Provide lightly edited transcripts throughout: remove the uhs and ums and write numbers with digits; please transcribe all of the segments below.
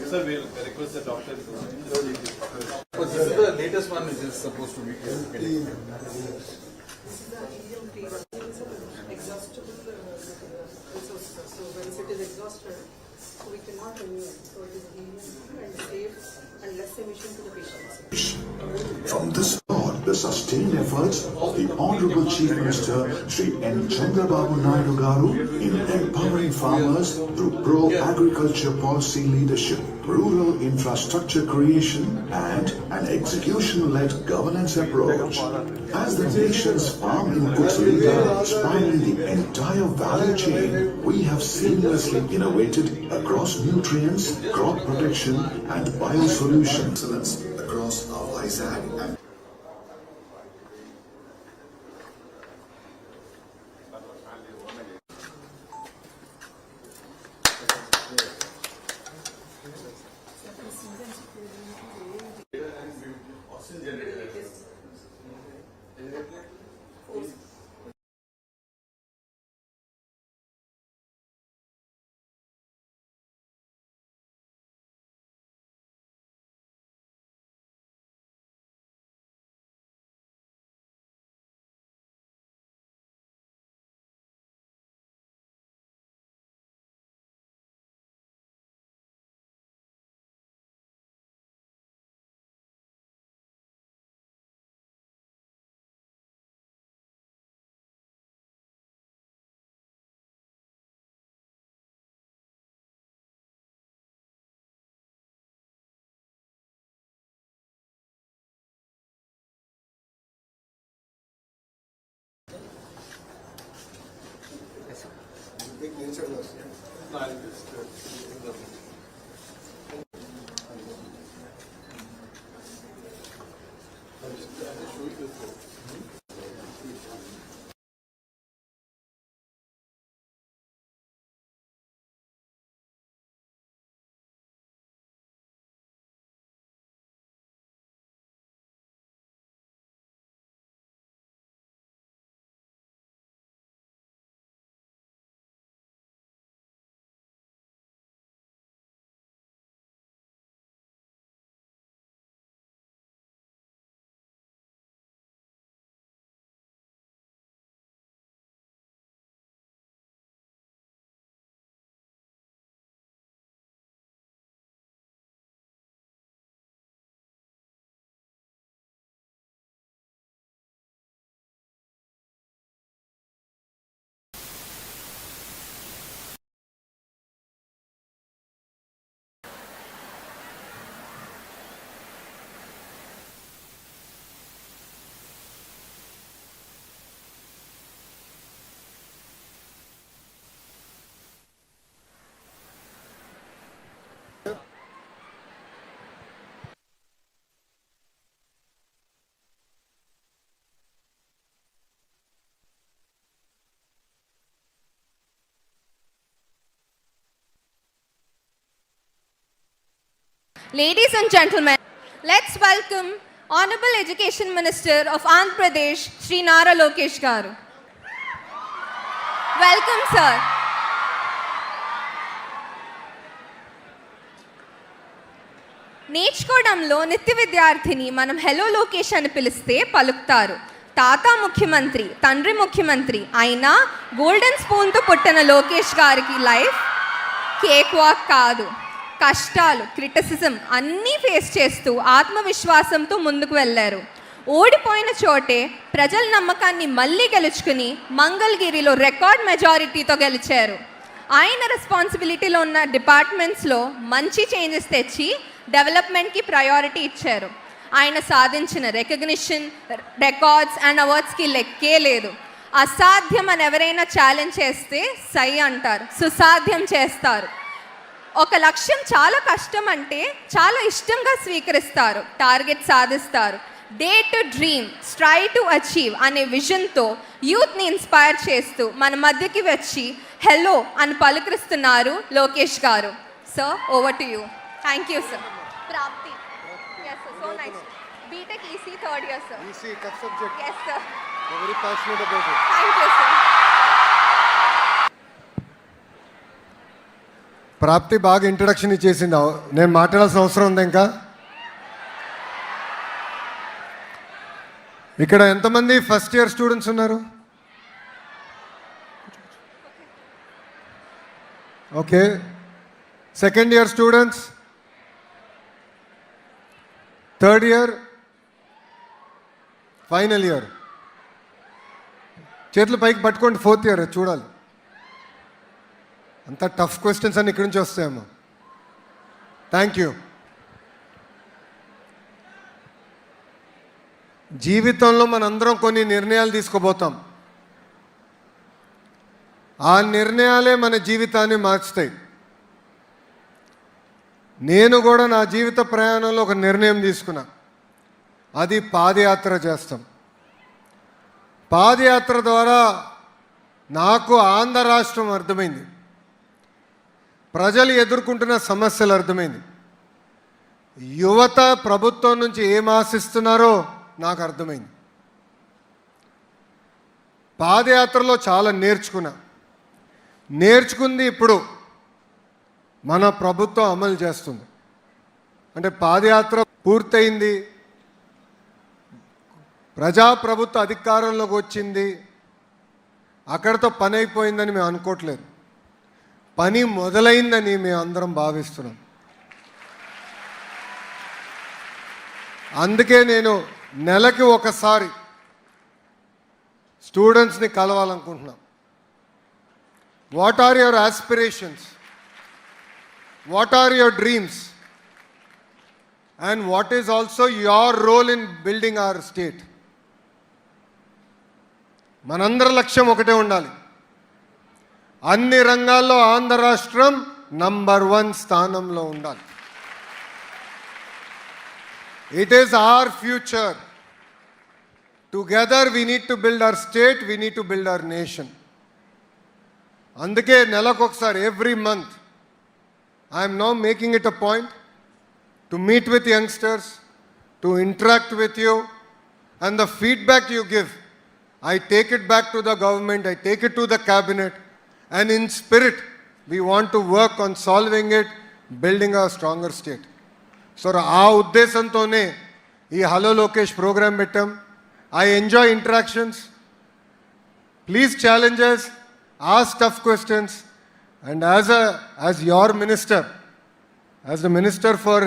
Sir, we'll request the doctor. This is the latest one which is supposed to be getting. This is the exhaustible resources. So once it is exhausted, so we cannot renew it. So it is helium and safe and less emission to the patients. From this board, the sustained efforts of the Honorable Chief Minister Sri N. Chandrababu Naidu Garu in empowering farmers through pro-agriculture policy leadership, rural infrastructure creation and an execution-led governance approach. As the nation's farm inputs leader spanning the entire value chain, we have seamlessly innovated across nutrients, crop protection and biosolutions. Excellence across our Vizag and Ladies and gentlemen, let's welcome Honorable Education Minister of Andhra Pradesh, Shri Nara Lokesh garu. Welcome, sir. నేర్చుకోవడంలో నిత్య విద్యార్థిని మనం hello Lokesh అని పిలిస్తే పలుకుతారు. తాత ముఖ్యమంత్రి, తండ్రి ముఖ్యమంత్రి అయినా గోల్డెన్ స్పూన్తో పుట్టిన లోకేష్ గారికి లైఫ్ కేక్ వాక్ కాదు. కష్టాలు, క్రిటిసిజం అన్నీ ఫేస్ చేస్తూ ఆత్మవిశ్వాసంతో ముందుకు వెళ్ళారు. ఓడిపోయిన చోటే ప్రజల నమ్మకాన్ని మళ్ళీ గెలుచుకుని మంగళగిరిలో రికార్డ్ మెజారిటీతో గెలిచారు. ఆయన రెస్పాన్సిబిలిటీలో ఉన్న డిపార్ట్మెంట్స్లో మంచి చేంజెస్ తెచ్చి డెవలప్మెంట్కి ప్రయారిటీ ఇచ్చారు. ఆయన సాధించిన రికగ్నిషన్, రికార్డ్స్ అండ్ అవార్డ్స్కి లెక్కే లేదు. అసాధ్యం అని ఎవరైనా ఛాలెంజ్ చేస్తే సై అంటారు, సుసాధ్యం చేస్తారు. ఒక లక్ష్యం చాలా కష్టం అంటే చాలా ఇష్టంగా స్వీకరిస్తారు, టార్గెట్ సాధిస్తారు. Dare to dream, strive to achieve అనే విజన్తో యూత్ని ఇన్స్పైర్ చేస్తూ మన మధ్యకి వచ్చి హలో అని పలుకరిస్తున్నారు లోకేష్ గారు. Sir, over to you. Thank you sir. ప్రాప్తి. Yes sir, so nice. BTech EC third year sir. EC, tough subject. Yes sir. You're very passionate about it. Thank you sir. ప్రాప్తి బాగా introduction ఇచ్చేసింది. నేను మాట్లాడాల్సిన అవసరం ఉంది ఇంకా? ఇక్కడ ఎంతమంది ఫస్ట్ ఇయర్ స్టూడెంట్స్ ఉన్నారు? Okay. Second year students, third year, final year. చేతులు పైకి పట్టుకోండి. ఫోర్త్ ఇయర్ చూడాలి. అంత టఫ్ క్వశ్చన్స్ అన్ని ఇక్కడి నుంచి వస్తాయేమో. Thank you. జీవితంలో మనందరం కొన్ని నిర్ణయాలు తీసుకోబోతాం. ఆ నిర్ణయాలే మన జీవితాన్ని మార్చుతాయి. నేను కూడా నా జీవిత ప్రయాణంలో ఒక నిర్ణయం తీసుకున్నా. అది పాదయాత్ర చేస్తాం. పాదయాత్ర ద్వారా నాకు ఆంధ్ర రాష్ట్రం అర్థమైంది, ప్రజలు ఎదుర్కొంటున్న సమస్యలు అర్థమైంది, యువత ప్రభుత్వం నుంచి ఏం ఆశిస్తున్నారో నాకు అర్థమైంది. పాదయాత్రలో చాలా నేర్చుకుంది ఇప్పుడు మన ప్రభుత్వం అమలు చేస్తుంది. అంటే పాదయాత్ర పూర్తయింది, ప్రజాప్రభుత్వ అధికారంలోకి వచ్చింది, అక్కడితో పని అయిపోయిందని మేము అనుకోవట్లేదు. పని మొదలైందని మేము అందరం భావిస్తున్నాం. అందుకే నేను నెలకి ఒకసారి స్టూడెంట్స్ని కలవాలనుకుంటున్నాం. What are your aspirations, what are your dreams, and what is also your role in building our state. మనందరి లక్ష్యం ఒకటే ఉండాలి. అన్ని రంగాల్లో ఆంధ్ర రాష్ట్రం నంబర్ 1 స్థానంలో ఉండాలి. It is our future. Together we need to build our state, we need to build our nation. అందుకే నెలకొకసారి, every month, I am now making it a point to meet with youngsters, to interact with you, and the feedback you give, I take it back to the government, I take it to the cabinet, and in spirit, we want to work on solving it, building a stronger state. So ఆ ఉద్దేశంతోనే ఈ hello Lokesh programme పెట్టాం. I enjoy interactions. Please challenges, ask tough questions, and as your minister, as the minister for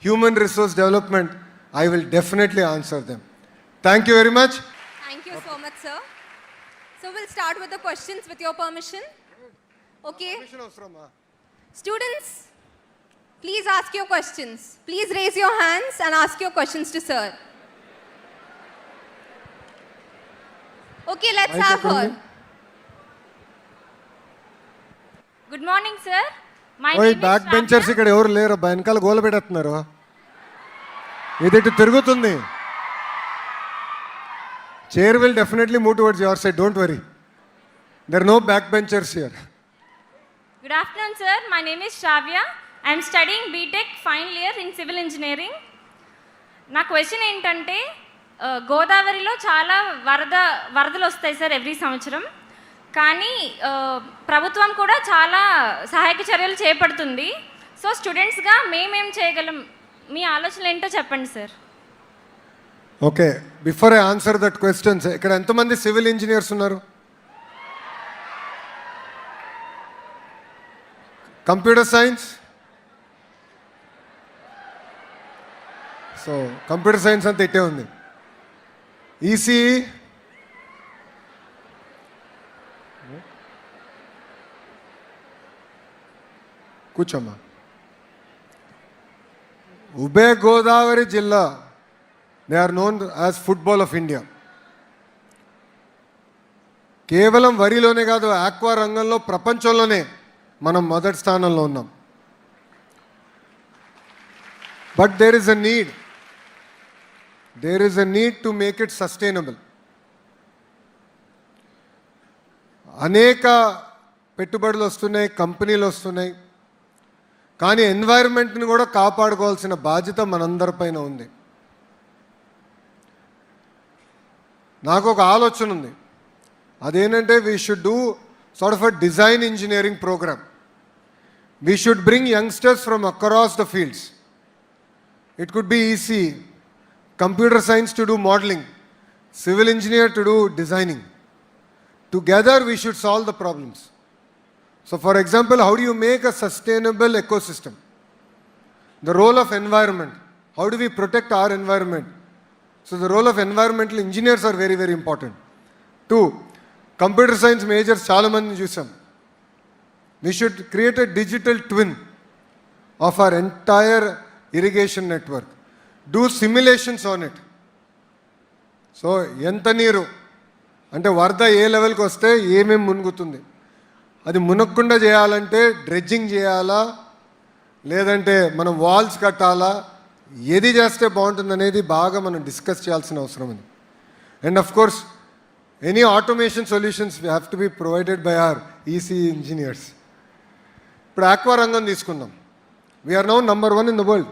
human resource development, I will definitely answer them. Thank you very much. Thank you so much, sir. So we'll start with the questions with your permission. Okay. Students, please ask your questions. Please raise your hands and ask your questions to sir. Okay, let's have her. Good morning, sir. My ఓయ్, name is back benchers ఇక్కడ ఎవరు లేరు, వెనకాల గోల పెడుతున్నారు. ఇది ఇటు తిరుగుతుంది. Chair will definitely move towards your side, don't worry. There are no back benchers here. Good afternoon, sir. My name is Shavya. I'm studying B Tech final year in civil engineering. నా క్వశ్చన్ ఏంటంటే, గోదావరిలో చాలా వరదలు వస్తాయి sir every సంవత్సరం. కానీ ప్రభుత్వం కూడా చాలా సహాయక చర్యలు చేపడుతుంది. సో స్టూడెంట్స్గా మేమేం చేయగలం, మీ ఆలోచనలు ఏంటో చెప్పండి sir. Okay, before I answer that questions, ఇక్కడ ఎంతమంది సివిల్ ఇంజనీర్స్ ఉన్నారు? Computer science, so computer science అంతా ఇట్టే ఉంది. ఈసీఈ, కూర్చోమ్మా. ఉభయ గోదావరి జిల్లా, they are known as football of India. కేవలం వరిలోనే కాదు, ఆక్వా రంగంలో ప్రపంచంలోనే మనం మొదటి స్థానంలో ఉన్నాం. But there is a need to make it sustainable. అనేక పెట్టుబడులు వస్తున్నాయి, కంపెనీలు వస్తున్నాయి, కానీ ఎన్వైరన్మెంట్ని కూడా కాపాడుకోవాల్సిన బాధ్యత మనందరిపైన ఉంది. నాకు ఒక ఆలోచన ఉంది, అదేంటంటే we should do sort of a design engineering program. We should bring youngsters from across the fields. It could be EC, computer science to do modeling, civil engineer to do designing. Together we should solve the problems. So for example, how do you make a sustainable ecosystem? The role of environment. How do we protect our environment? So the role of environmental engineers are very, very important. 2, computer science majors చాలా మంది చూసాం. We should create a digital twin of our entire irrigation network. Do simulations on it. So ఎంత నీరు అంటే వరద ఏ లెవెల్కి వస్తే ఏమేమి మునుగుతుంది, అది మునగకుండా చేయాలంటే డ్రెడ్జింగ్ చేయాలా, లేదంటే మనం వాల్స్ కట్టాలా, ఏది చేస్తే బాగుంటుంది అనేది బాగా మనం డిస్కస్ చేయాల్సిన అవసరం ఉంది. And of course any automation solutions have to be provided by our EC engineers. ఇప్పుడు ఆక్వా రంగం తీసుకుందాం. We are now number 1 in the world.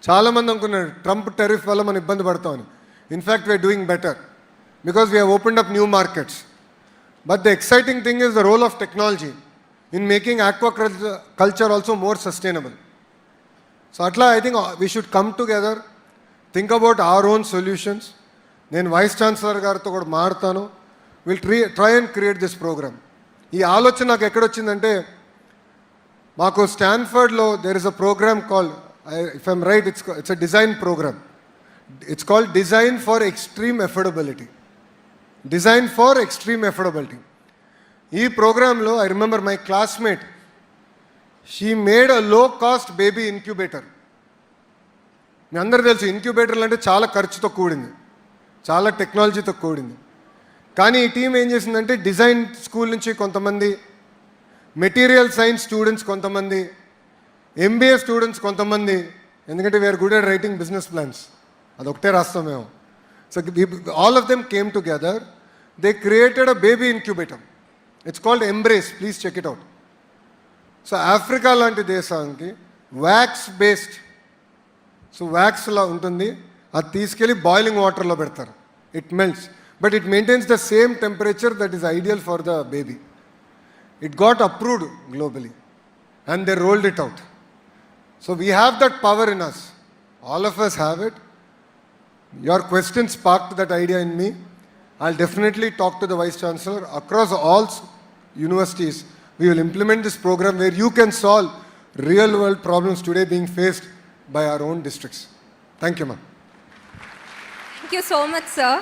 చాలామంది అనుకున్నారు ట్రంప్ టెరిఫ్ వల్ల మనం ఇబ్బంది పడతామని. In fact we are doing better because we have opened up new markets. But the exciting thing is the role of technology in making aquaculture also more sustainable. So అట్లా I think we should come together, think about our own solutions. నేను vice chancellor గారితో కూడా మాట్లాడతాను. Will try and create this program. ఈ ఆలోచన నాకు ఎక్కడొచ్చిందంటే, మాకు స్టాన్ఫర్డ్లో there is a program called, if I'm right, it's a design program. It's called Design for Extreme Affordability. Design for Extreme Affordability. ఈ ప్రోగ్రాంలో I remember my classmate, she made a low cost baby incubator. మీ అందరూ తెలుసు ఇంక్యుబేటర్లు అంటే చాలా ఖర్చుతో కూడింది, చాలా టెక్నాలజీతో కూడింది. కానీ ఈ టీం ఏం చేసిందంటే, డిజైన్ స్కూల్ నుంచి కొంతమంది, మెటీరియల్ సైన్స్ స్టూడెంట్స్ కొంతమంది, ఎంబీఏ స్టూడెంట్స్ కొంతమంది, ఎందుకంటే we are good at writing business plans, అదొకటే రాస్తాం మేము. So all of them came together, they created a baby incubator. It's called embrace, please check it out. So Africa లాంటి దేశానికి wax based, so వ్యాక్స్లా ఉంటుంది, అది తీసుకెళ్ళి బాయిలింగ్ వాటర్లో పెడతారు. It melts, but it maintains the same temperature that is ideal for the baby. It got approved globally and they rolled it out. So we have that power in us. All of us have it. Your question sparked that idea in me. I'll definitely talk to the Vice Chancellor. Across all universities, we will implement this program where you can solve real world problems today being faced by our own districts. Thank you, ma'am. Thank you so much, sir.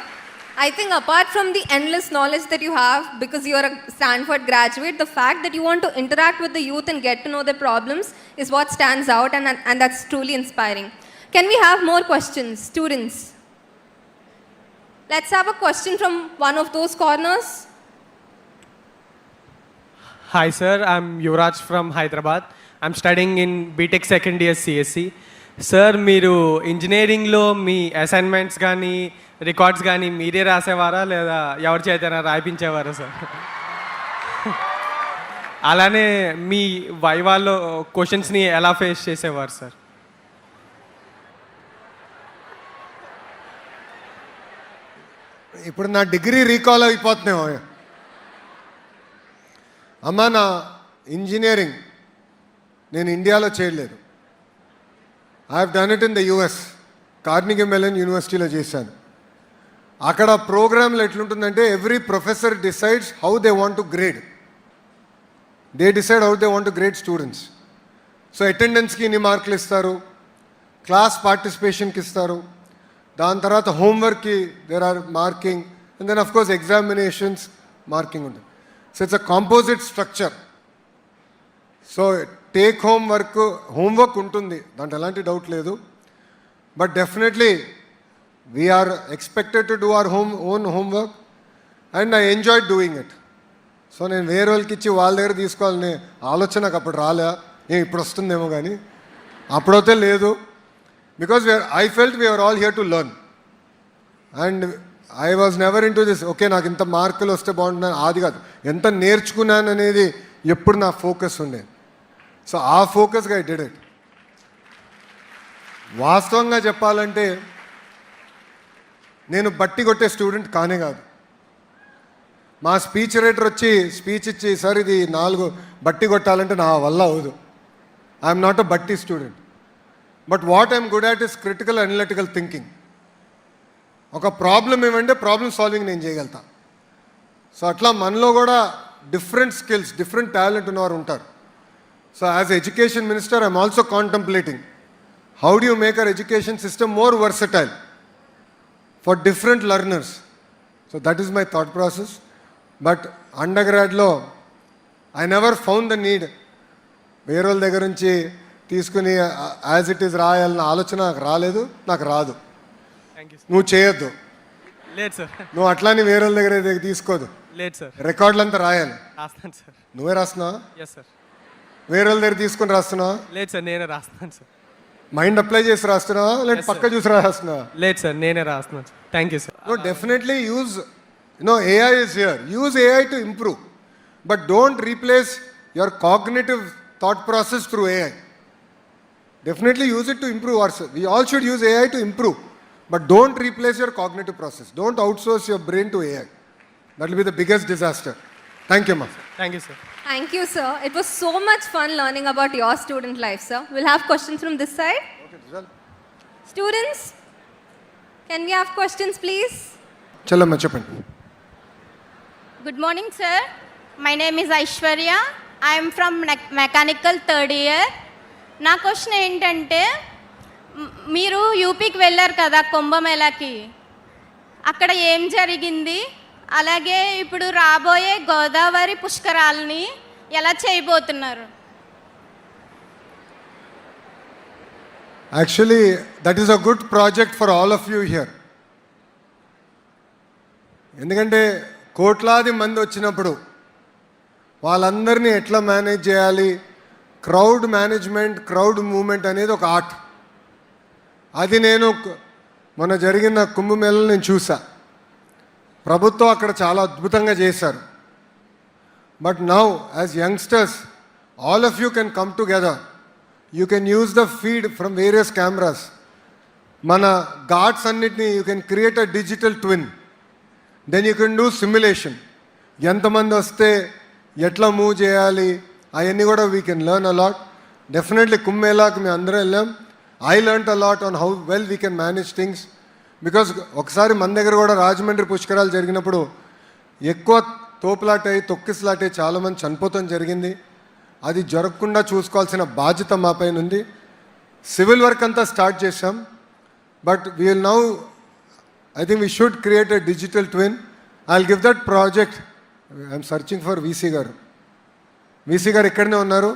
I think apart from the endless knowledge that you have, because you are a Stanford graduate, the fact that you want to interact with the youth and get to know their problems is what stands out, and that's truly inspiring. Can we have more questions? Students, let's have a question from one of those corners. Hi sir, I'm Yuvraj from Hyderabad. I'm studying in BTech second year CSC. Sir, మీరు ఇంజనీరింగ్లో మీ assignments కానీ records కానీ మీరే రాసేవారా లేదా ఎవరి చేతైనా రాయిపించేవారా sir? అలానే మీ వైవాల్లో క్వశ్చన్స్ని ఎలా ఫేస్ చేసేవారు సార్? ఇప్పుడు నా డిగ్రీ రీకాల్ అయిపోతున్నావు. అమ్మా, నా ఇంజనీరింగ్ నేను ఇండియాలో చేయలేదు. I have done it in the US. Carnegie Mellon యూనివర్సిటీలో చేశాను. అక్కడ ప్రోగ్రాంలు ఎట్లుంటుందంటే every professor decides how they want to grade. They decide how they want to grade students. So అటెండెన్స్కి ఇన్ని మార్కులు ఇస్తారు, క్లాస్ పార్టిసిపేషన్కి ఇస్తారు, దాని తర్వాత హోంవర్క్కి there are marking, and then of course examinations marking ఉంటుంది. So it's a composite structure. So take homework ఉంటుంది, దాంట్లో ఎలాంటి డౌట్ లేదు. But definitely we are expected to do our own homework and I enjoy doing it. So నేను వేరే వాళ్ళకి ఇచ్చి వాళ్ళ దగ్గర తీసుకోవాలనే ఆలోచన నాకు అప్పుడు రాలే. ఇప్పుడు వస్తుందేమో కానీ అప్పుడైతే లేదు. Because I felt we are all here to learn and I was never into this okay నాకు ఇంత మార్కులు వస్తే బాగుంటుందని. అది కాదు, ఎంత నేర్చుకున్నాను అనేది ఎప్పుడు నా ఫోకస్ ఉండేది. సో ఆ ఫోకస్గా ఐ డిడ్ ఇట్. వాస్తవంగా చెప్పాలంటే నేను బట్టి కొట్టే స్టూడెంట్ కానే కాదు. మా స్పీచ్ రైటర్ వచ్చి స్పీచ్ ఇచ్చి సార్ ఇది 4 బట్టి కొట్టాలంటే నా వల్ల అవదు. ఐఎమ్ నాట్ అ బట్టి student. But what I'm good at is critical analytical thinking. ఒక ప్రాబ్లం ఏమంటే ప్రాబ్లమ్ సాల్వింగ్ నేను చేయగలుగుతా. సో అట్లా మనలో కూడా డిఫరెంట్ స్కిల్స్, డిఫరెంట్ టాలెంట్ ఉన్నవారు ఉంటారు. So as education minister I'm also contemplating how do you make our education system more versatile for different learners. So that is my thought process. But అండర్ గ్రాడ్లో I never found the need వేరే వాళ్ళ దగ్గర నుంచి తీసుకుని as it is రాయాలన్న ఆలోచన నాకు రాలేదు, నాకు రాదు. నువ్వు చేయొద్దు. లేదు సార్. నువ్వు అట్లానే వేరే వాళ్ళ దగ్గర తీసుకోదు. లేదు సార్. రికార్డులు అంతా రాయాలి. రాస్తాను సార్. నువ్వే రాస్తున్నావా? Yes sir. వేరే వాళ్ళ దగ్గర తీసుకొని రాస్తున్నావా? లేదు సార్, నేనే రాస్తాను సార్. మైండ్ అప్లై చేసి రాస్తున్నావా లేదా పక్క చూసి రాస్తున్నావా? లేదు సార్, నేనే రాస్తున్నాను sir. Thank you sir. No, definitely use, AI is here. Use AI to improve. But don't replace your cognitive thought process through AI. Definitely use it to improve ourselves. We all should use AI to improve. But don't replace your cognitive process. Don't outsource your brain to AI. That will be the biggest disaster. Thank you, ma. Thank you, sir. Thank you, sir. It was so much fun learning about your student life, sir. We'll have questions from this side. Okay, Rizal. Students, can we have questions, please? Challamma, cheppandi. Good morning, sir. My name is Aishwarya. I am from mechanical 3rd year. నా question ఏంటంటే మీరు యూపీకి వెళ్ళారు కదా కుంభమేళాకి, అక్కడ ఏం జరిగింది, అలాగే ఇప్పుడు రాబోయే గోదావరి పుష్కరాలని ఎలా చేయబోతున్నారు? Actually, that is a good project for all of you here. ఎందుకంటే కోట్లాది మంది వచ్చినప్పుడు వాళ్ళందరినీ ఎట్లా మేనేజ్ చేయాలి, క్రౌడ్ మేనేజ్మెంట్, క్రౌడ్ మూవ్మెంట్ అనేది ఒక ఆర్ట్. అది నేను మొన్న జరిగిన కుంభమేళలో నేను చూసా. ప్రభుత్వం అక్కడ చాలా అద్భుతంగా చేశారు. But now as youngsters all of you can come together. You can use the feed from various cameras. మన ఘాట్స్ అన్నిటినీ you can create a digital twin. Then you can do simulation. ఎంతమంది వస్తే ఎట్లా మూవ్ చేయాలి అవన్నీ కూడా we can learn a lot. Definitely కుంభమేళాకి మేము అందరం వెళ్ళాం. I learnt a lot on how well we can manage things. Because ఒకసారి మన దగ్గర కూడా రాజమండ్రి పుష్కరాలు జరిగినప్పుడు ఎక్కువ తోపులాటే తొక్కిసలాటే చాలామంది చనిపోతాం జరిగింది. అది జరగకుండా చూసుకోవాల్సిన బాధ్యత మా పైన ఉంది. సివిల్ వర్క్ అంతా స్టార్ట్ చేసాం. But we will now I think we should create a digital twin. I'll give that project. I'm searching for VC garu. VC garu ikkadne unnaru.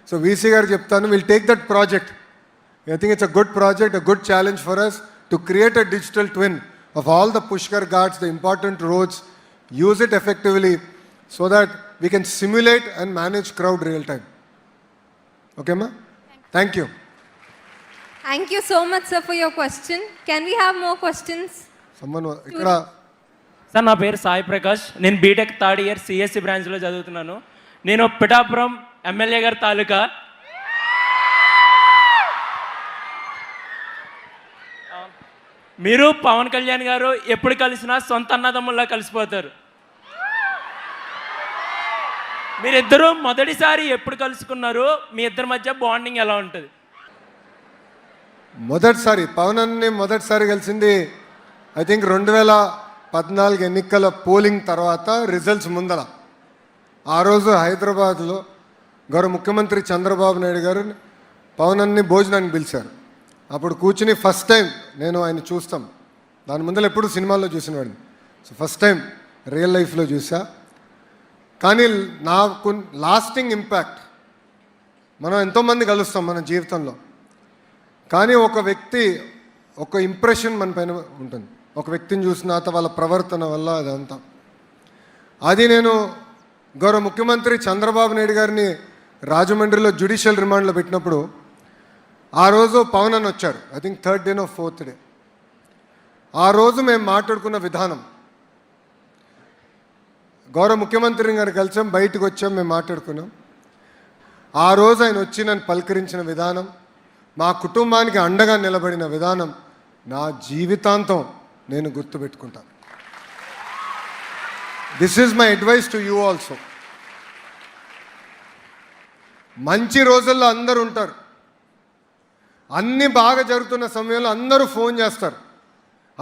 So VC garu cheptanu, we'll take that project. I think it's a good project, a good challenge for us to create a digital twin of all the pushkar ghats, the important roads, use it effectively so that we can simulate and manage crowd real time. Okay ma? Thank you. Thank you so much, sir, for your question. Can we have more questions? ఇక్కడ sir నా పేరు సాయి ప్రకాష్. నేను BTech 3rd year CSC బ్రాంచ్లో చదువుతున్నాను. నేను Pithapuram MLA గారి తాలూకా. మీరు పవన్ కళ్యాణ్ గారు ఎప్పుడు కలిసినా సొంత అన్నదమ్ముల్లా కలిసిపోతారు. మీరిద్దరూ మొదటిసారి ఎప్పుడు కలుసుకున్నారు? మీ ఇద్దరి మధ్య బాండింగ్ ఎలా ఉంటుంది? మొదటిసారి పవన్ అన్ని మొదటిసారి కలిసింది ఐ థింక్ 2014 ఎన్నికల పోలింగ్ తర్వాత రిజల్ట్స్ ముందర. ఆ రోజు హైదరాబాద్లో గౌరవ ముఖ్యమంత్రి చంద్రబాబు నాయుడు గారు పవన్ అన్ని భోజనానికి పిలిచారు. అప్పుడు కూర్చుని ఫస్ట్ టైం నేను ఆయన చూస్తాం, దాని ముందర ఎప్పుడు సినిమాల్లో చూసినవాడిని. సో ఫస్ట్ టైం రియల్ లైఫ్లో చూసా. కానీ నాకు లాస్టింగ్ ఇంపాక్ట్, మనం ఎంతోమంది కలుస్తాం మన జీవితంలో, కానీ ఒక వ్యక్తి ఒక ఇంప్రెషన్ మన పైన ఉంటుంది. ఒక వ్యక్తిని చూసిన తర్వాత వాళ్ళ ప్రవర్తన వల్ల అదంతా. అది నేను గౌరవ ముఖ్యమంత్రి చంద్రబాబు నాయుడు గారిని రాజమండ్రిలో జ్యుడిషియల్ రిమాండ్లో పెట్టినప్పుడు ఆ రోజు పవన్ అని వచ్చారు. I think 3rd day 4th day. ఆ రోజు మేము మాట్లాడుకున్న విధానం, గౌరవ ముఖ్యమంత్రి గారు కలిసాం, బయటకు వచ్చాం, మేము మాట్లాడుకున్నాం. ఆ రోజు ఆయన వచ్చి నన్ను పలకరించిన విధానం, మా కుటుంబానికి అండగా నిలబడిన విధానం నా జీవితాంతం నేను గుర్తుపెట్టుకుంటాను. This is my advice to you also. మంచి రోజుల్లో అందరూ ఉంటారు, అన్నీ బాగా జరుగుతున్న సమయంలో అందరూ ఫోన్ చేస్తారు,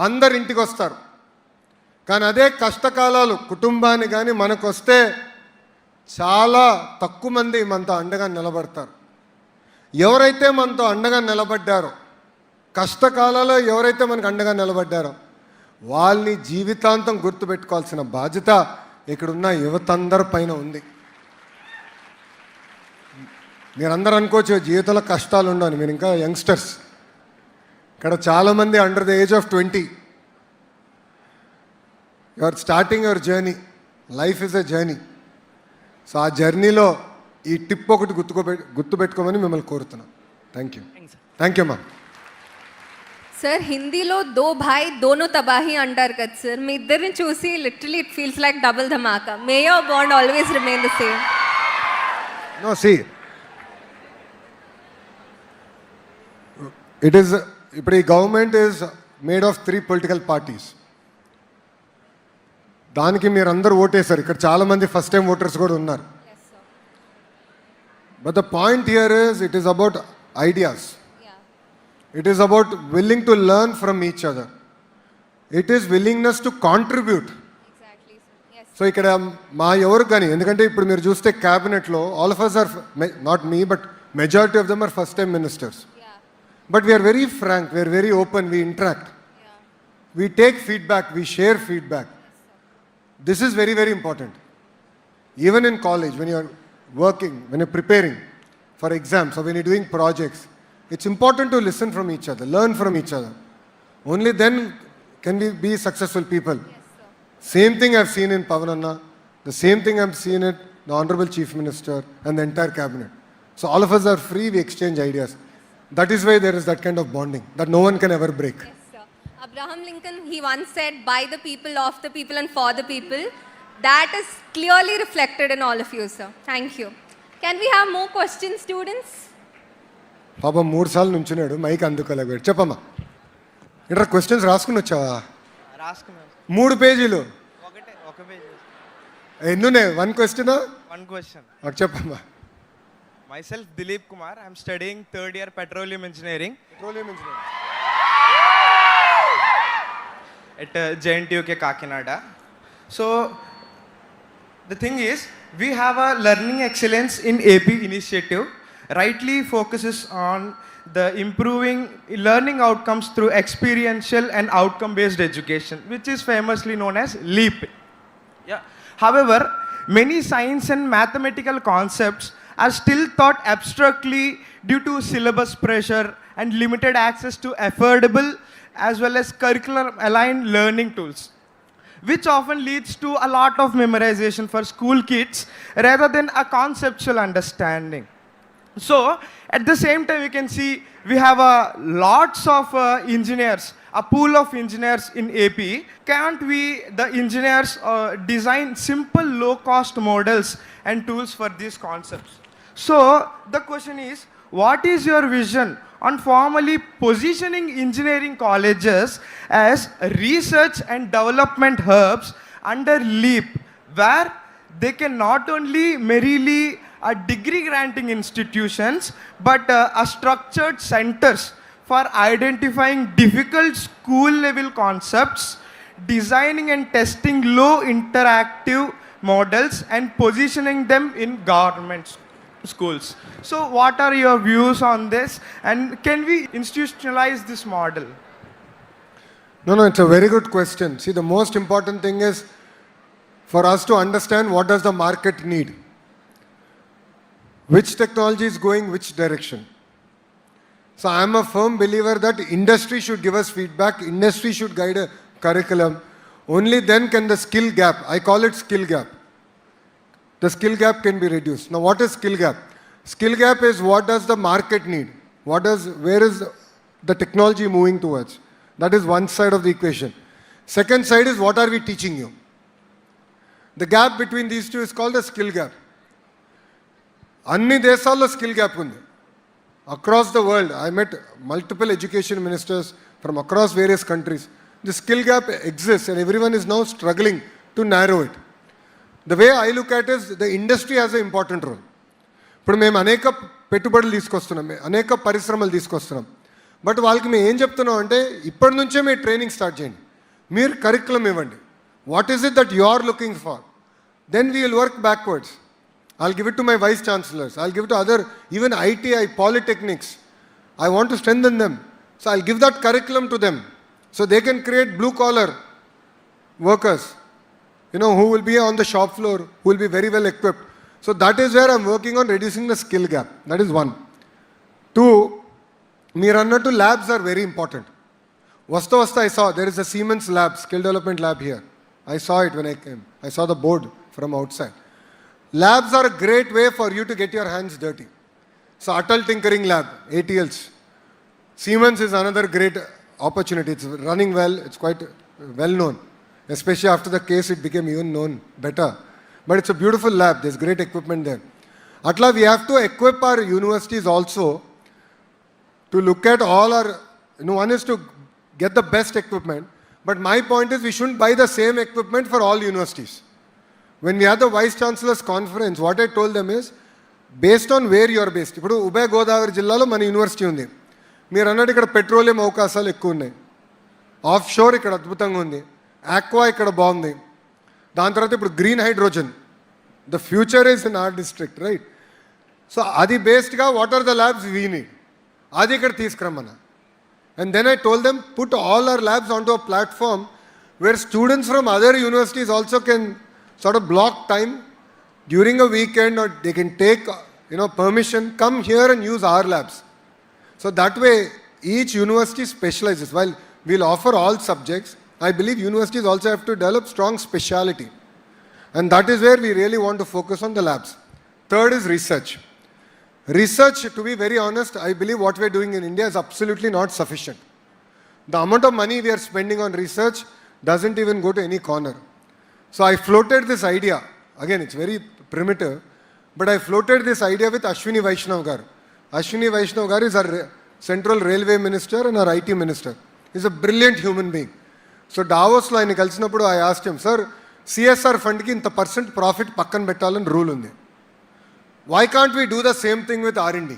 అందరు ఇంటికి వస్తారు. కానీ అదే కష్టకాలాలు కుటుంబాన్ని కానీ మనకు వస్తే చాలా తక్కువ మంది మనతో అండగా నిలబడతారు. ఎవరైతే మనతో అండగా నిలబడ్డారో, కష్టకాలాల్లో ఎవరైతే మనకు అండగా నిలబడ్డారో వాళ్ళని జీవితాంతం గుర్తుపెట్టుకోవాల్సిన బాధ్యత ఇక్కడున్న యువత అందరి పైన ఉంది. మీరందరూ అనుకోవచ్చు జీవితంలో కష్టాలు ఉండవు, మీరు ఇంకా యంగ్స్టర్స్. ఇక్కడ చాలామంది under the age of 20. You are starting your journey. Life is a journey. So ఆ జర్నీలో ఈ టిప్ ఒకటి గుర్తుపెట్టుకోమని మిమ్మల్ని కోరుతున్నాం. Thank you. థ్యాంక్ యూ అమ్మా. సార్, హిందీలో దో భాయ్ దోనో తబాహి అంటారు కదా సార్, మీ ఇద్దరిని చూసి literally it feels like double dhamaka. May your bond always remain the same. No, see it is, ఇప్పుడు ఈ government is made of 3 political parties. దానికి మీరు అందరూ ఓటేశారు. ఇక్కడ చాలామంది ఫస్ట్ టైం ఓటర్స్ కూడా ఉన్నారు. But the point here is it is about ideas. It is about willing to learn from each other. It is willingness to contribute. Exactly, sir. Yes. So ఇక్కడ మా ఎవరు కానీ, ఎందుకంటే ఇప్పుడు మీరు చూస్తే క్యాబినెట్లో all of us are, not me, but majority of them are first time ministers. Yeah. But we are very frank, we are very open, we interact. Yeah. We take feedback, we share feedback. Yes, this is very, very important. Even in college, when you are working, when you are preparing for exams or when you are doing projects, it's important to listen from each other, learn from each other. Only then can we be successful people. Yes, sir. Same thing I've seen in Pavananna, the same thing I've seen in the Honorable Chief Minister and the entire cabinet. So all of us are free, we exchange ideas. That is why there is that kind of bonding that no one can ever break. Yes, sir. Abraham Lincoln, he once said, by the people, of the people and for the people. That is clearly reflected in all of you, sir. Thank you. Can we have more questions, students? పాప 3 సార్లు నుంచున్నాడు, mic అందుకోలేకపోయాడు. చెప్పమ్మా, ఇక్కడ questions రాసుకుని వచ్చావా? రాసుకున్నాను. 3 పేజీలు. ఒక page. ఎన్నున్నాయి? 1 క్వశ్చన్. 1 క్వశ్చన్. ఒక చెప్పమ్మా. Myself Dilip Kumar. I'm studying 3rd year petroleum engineering. At JNTUK Kakinada. So the thing is, we have a learning excellence in AP initiative. Rightly focuses on the improving learning outcomes through experiential and outcome-based education, which is famously known as LEAP. Yeah. However, many science and mathematical concepts are still taught abstractly due to syllabus pressure and limited access to affordable as well as curriculum-aligned learning tools, which often leads to a lot of memorization for school kids rather than a conceptual understanding. So at the same time, we can see we have lots of engineers, a pool of engineers in AP. Can't we, the engineers, design simple low-cost models and tools for these concepts? So the question is, what is your vision on formally positioning engineering colleges as research and development hubs under LEAP, where they can not only merely degree granting institutions, but structured centers for identifying difficult school level concepts, designing and testing low interactive models, and positioning them in government schools. So what are your views on this, and can we institutionalize this model? No, it's a very good question. See, the most important thing is for us to understand what does the market need. Which technology is going which direction. So I am a firm believer that industry should give us feedback, industry should guide a curriculum. Only then can the skill gap, I call it skill gap. The skill gap can be reduced. Now what is skill gap? Skill gap is what does the market need? Where is the technology moving towards? That is one side of the equation. Second side is what are we teaching you? The gap between these two is called the skill gap. అన్ని దేశాల్లో skill gap ఉంది. Across the world, I met multiple education ministers from across various countries. The skill gap exists and everyone is now struggling to narrow it. The way I look at it is the industry has an important role. ఇప్పుడు మేము అనేక పెట్టుబడులు తీసుకొస్తున్నాం, అనేక పరిశ్రమలు తీసుకొస్తున్నాం. But వాళ్ళకి మేము ఏం చెప్తున్నాం అంటే ఇప్పటి నుంచే మీరు ట్రైనింగ్ స్టార్ట్ చేయండి, మీరు కరికులం ఇవ్వండి. What is it that you are looking for? Then we will work backwards. I'll give it to my vice chancellors. I'll give it to other, even ITI, polytechnics. I want to strengthen them. So I'll give that curriculum to them. So they can create blue collar workers, who will be on the shop floor, who will be very well equipped. So that is where I'm working on reducing the skill gap. That is one. Two, Mirannatu labs are very important. Vasta I saw, there is a Siemens lab, skill development lab here. I saw it when I came. I saw the board from outside. Labs are a great way for you to get your hands dirty. So Atal Tinkering Lab, ATLs. Siemens is another great opportunity. It's running well. It's quite well known. Especially after the case, it became even known better. But it's a beautiful lab. There's great equipment there. Atla, we have to equip our universities also to look at all our, one is to get the best equipment. But my point is we shouldn't buy the same equipment for all universities. When we had the Vice Chancellor's conference, what I told them is, based on where you are based. ఇప్పుడు ఉభయ గోదావరి జిల్లాలో మన university ఉంది. మీరు అన్నట్టు ఇక్కడ petroleum అవకాశాలు ఎక్కువ ఉన్నాయి. ఆఫ్ షోర్ ఇక్కడ అద్భుతంగా ఉంది. ఆక్వా ఇక్కడ బాగుంది. దాని తర్వాత ఇప్పుడు green hydrogen. The future is in our district, right? So అది బేస్డ్గా what are the labs we need, అది ఇక్కడ తీసుకురమ్మన్నా. And then I told them put all our labs on to a platform where students from other universities also can sort of block time during a weekend, or they can take permission, come here and use our labs. So that way each university specializes. While we'll offer all subjects, I believe universities also have to develop strong speciality, and that is where we really want to focus on the labs. Third is research. Research, to be very honest, I believe what we're doing in India is absolutely not sufficient. The amount of money we are spending on research doesn't even go to any corner. So I floated this idea, again it's very primitive, but I floated this idea with Ashwini Vaishnav garu. Ashwini Vaishnav garu is our Central Railway Minister and our IT Minister. He's a brilliant human being. So Davoslo ayana kalisinappudu I asked him, sir, CSR fund ki inta percent profit pakkan pettalani rule undi. Why can't we do the same thing with R&D?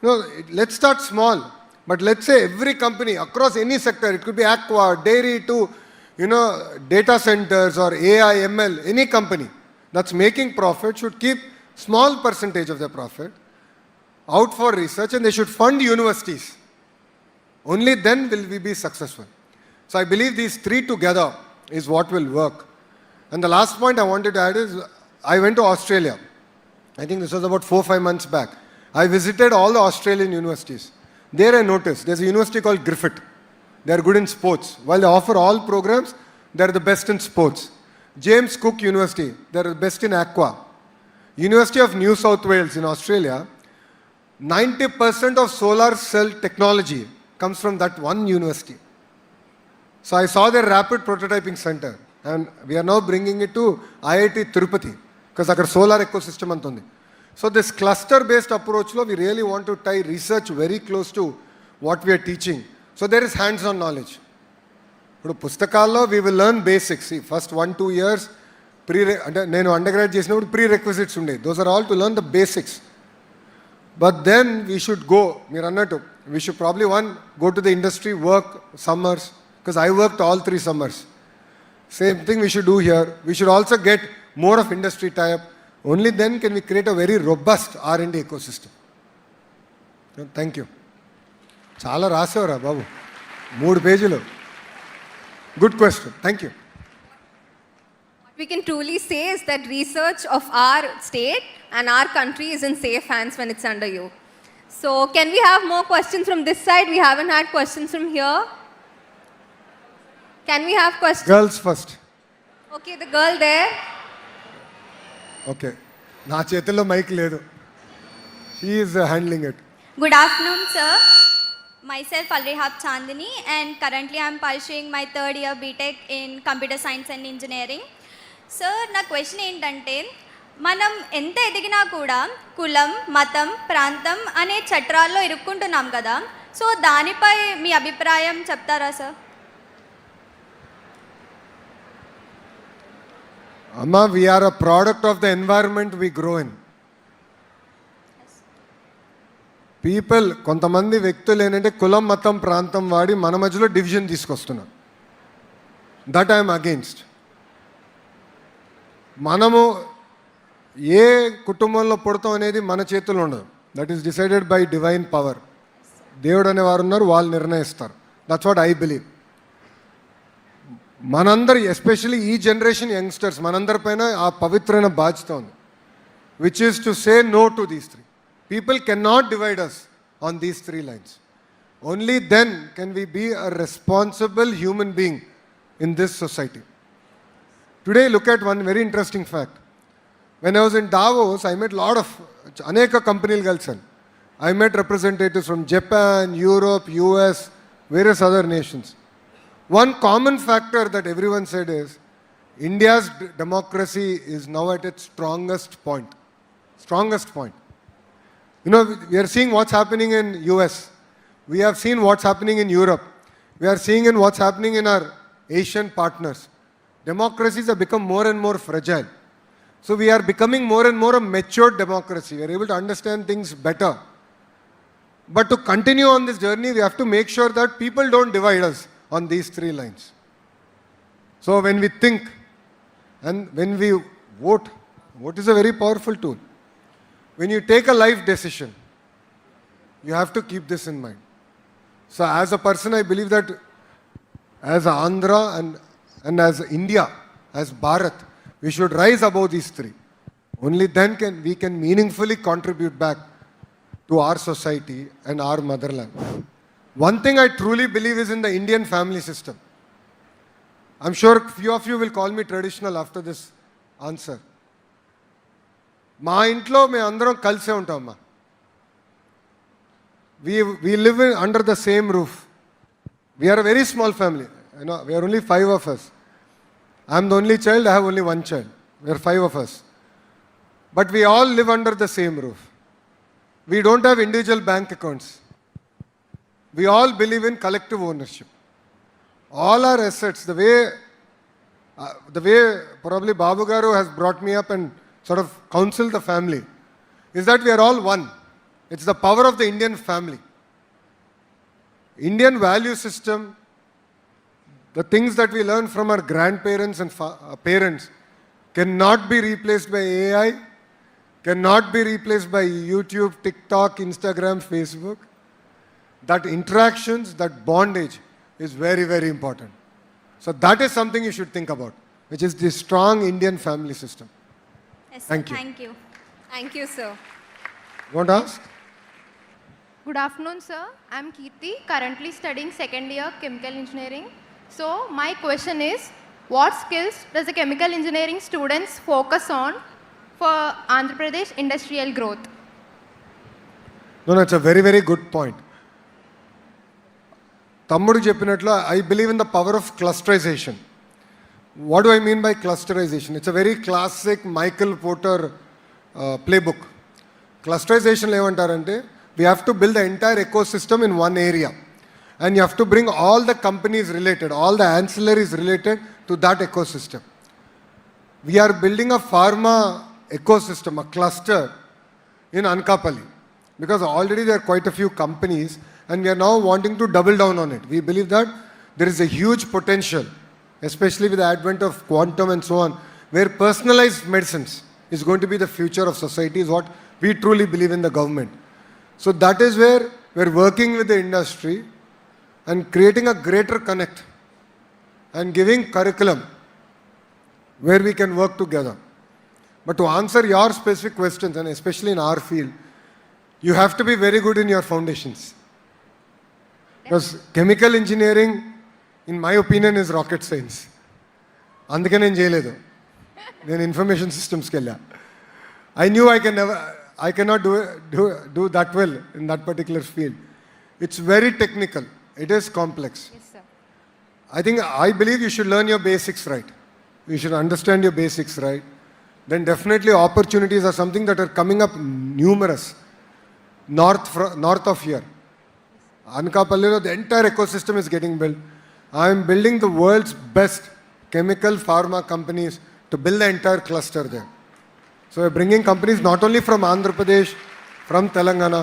No, let's start small, but let's say every company across any sector, it could be aqua, dairy to data centers or AI, ML, any company that's making profit should keep small percentage of their profit out for research, and they should fund universities. Only then will we be successful. So I believe these three together is what will work. And the last point I wanted to add is, I went to Australia. I think this was about 4-5 months back. I visited all the Australian universities. There I noticed there's a university called Griffith. They are good in sports. While they offer all programs, they are the best in sports. James Cook University, they are the best in aqua. University of New South Wales in Australia, 90% of solar cell technology comes from that one university. So I saw their rapid prototyping center, and we are now bringing it to IIT Tirupati, because there solar ecosystem antundi. So this cluster-based approach, we really want to tie research very close to what we are teaching. So there is hands-on knowledge. ఇప్పుడు పుస్తకాల్లో we will learn basics. See, first 1-2 years, నేను undergrad చేసినప్పుడు pre-requisites ఉండేవి. Those are all to learn the basics. But then we should go, మీరు అన్నట్టు, we should probably go to the industry, work summers, because I worked all 3 summers. Same thing we should do here. We should also get more of industry tie-up. Only then can we create a very robust R&D ecosystem. Thank you. చాలా రాసేవరా బాబు, 3 పేజీలు. Good question. Thank you. What we can truly say is that research of our state and our country is in safe hands when it's under you. So can we have more questions from this side? We haven't had questions from here. Can we have questions? Girls first. Okay, the girl there. Okay. నా చేతుల్లో mic లేదు. She is handling it. Good afternoon, sir. Myself Alrihab Chandini, and currently I am pursuing my 3rd year BTech in Computer Science and Engineering. Sir, నా question ఏంటంటే, మనం ఎంత ఎదిగినా కూడా కులం, మతం, ప్రాంతం అనే చట్రాల్లో ఇరుక్కుంటున్నాం కదా. సో దానిపై మీ అభిప్రాయం చెప్తారా sir? Amma, we are a product of the environment we grow in. People, కొంతమంది వ్యక్తులు ఏంటంటే కులం, మతం, ప్రాంతం వాడి మన మధ్యలో డివిజన్ తీసుకొస్తున్నారు. That I'm against. మనము ఏ కుటుంబంలో పుడతాం అనేది మన చేతుల్లో ఉండదు. That is decided by divine power. దేవుడు అనేవారు ఉన్నారు, వాళ్ళు నిర్ణయిస్తారు. That's what I believe. మనందరి, ఎస్పెషలీ ఈ జనరేషన్ యంగ్స్టర్స్, మనందరిపైన ఆ పవిత్రమైన బాధ్యత ఉంది, which is to say no to these 3. People cannot divide us on these 3 lines. Only then can we be a responsible human being in this society. Today, look at one very interesting fact. When I was in Davos, I met a lot of aneka companies kalsanu. I met representatives from Japan, Europe, US, various other nations. One common factor that everyone said is India's democracy is now at its strongest point. Strongest point. You know, we are seeing what's happening in US. We have seen what's happening in Europe. We are seeing in what's happening in our Asian partners. Democracies have become more and more fragile. So we are becoming more and more a matured democracy. We are able to understand things better. But to continue on this journey, we have to make sure that people don't divide us on these 3 lines. So when we think and when we vote, vote is a very powerful tool. When you take a life decision, you have to keep this in mind. So as a person, I believe that as Andhra and as India, as Bharat, we should rise above these 3. Only then we can meaningfully contribute back to our society and our motherland. One thing I truly believe is in the Indian family system. I'm sure few of you will call me traditional after this answer. మా ఇంట్లో మేము అందరం కలిసే ఉంటామమ్మా. We live under the same roof. We are a very small family. You know, we are only 5 of us. I'm the only child, I have only 1 child. We are 5 of us. But we all live under the same roof. We don't have individual bank accounts. We all believe in collective ownership. All our assets, the way probably Babu Garu has brought me up and sort of counsel the family, is that we are all one. It's the power of the Indian family. Indian value system, the things that we learn from our grandparents and parents cannot be replaced by AI, cannot be replaced by YouTube, TikTok, Instagram, Facebook. That interactions, that bondage is very, very important. So that is something you should think about, which is the strong Indian family system. Yes, Thank you. Thank you. Thank you, sir. You want to ask? Good afternoon, sir. I'm Kirti, currently studying 2nd year chemical engineering. So my question is, what skills does the chemical engineering students focus on for Andhra Pradesh industrial growth. No, it's a very, very good point. తమ్ముడు చెప్పినట్లు I believe in the power of clusterization. What do I mean by clusterization? It's a very classic Michael Porter playbook. క్లస్టరైజేషన్లో ఏమంటారంటే we have to build the entire ecosystem in one area and you have to bring all the companies related, all the ancillaries related to that ecosystem. We are building a pharma ecosystem, a cluster in Anakapalli, because already there are quite a few companies and we are now wanting to double down on it. We believe that there is a huge potential, especially with the advent of quantum and so on, where personalized medicines is going to be the future of society, is what we truly believe in the government. So that is where we're working with the industry and creating a greater connect and giving curriculum where we can work together. But to answer your specific questions, and especially in our field, you have to be very good in your foundations. Because chemical engineering, in my opinion, is rocket science. అందుకే నేను చేయలేదు, నేను information సిస్టమ్స్కి వెళ్ళా. I knew I cannot do that well in that particular field. It's very technical. It is complex. Yes, sir. I believe you should learn your basics right. You should understand your basics right. Then definitely opportunities are something that are coming up numerous north of here. Anakapalli, the entire ecosystem is getting built. I am building the world's best chemical pharma companies to build the entire cluster there. So we're bringing companies not only from Andhra Pradesh, from Telangana,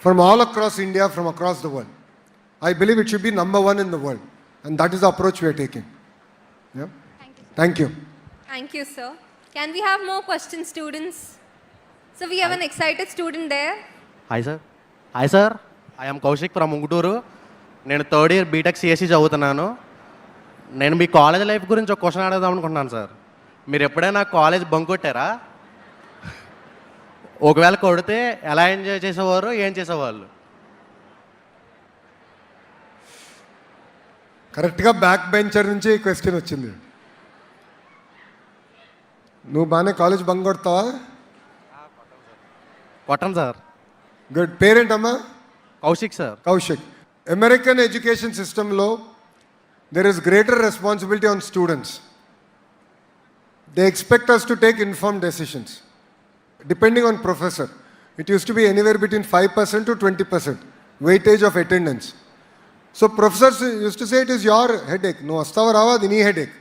from all across India, from across the world. I believe it should be number one in the world. And that is the approach we are taking. Yeah? Thank you. Thank you, sir. Can we have more questions, students? So we have an excited student there. Hi, sir. Hi, sir. I am Kaushik from Unguturu. నేను third year BTech CSC చదువుతున్నాను. నేను మీ college life గురించి ఒక question అడుగుదాం అనుకుంటున్నాను sir. మీరు ఎప్పుడైనా college bunk కొట్టారా? ఒకవేళ కొడితే ఎలా ఎంజాయ్ చేసేవారు, ఏం చేసేవాళ్ళు? కరెక్ట్గా బ్యాక్ బెంచర్ నుంచి క్వశ్చన్ వచ్చింది. నువ్వు బాగానే కాలేజ్ బంక్ కొడతావా? కొట్టను సార్. గుడ్. పేరేంటమ్మా? Kaushik sir. Kaushik. American education సిస్టంలో there is greater responsibility on students. They expect us to take informed decisions depending on professor. It used to be anywhere between 5% to 20% weightage of attendance. So professors used to say it is your headache. నువ్వు వస్తావా రావా, అది నీ headache.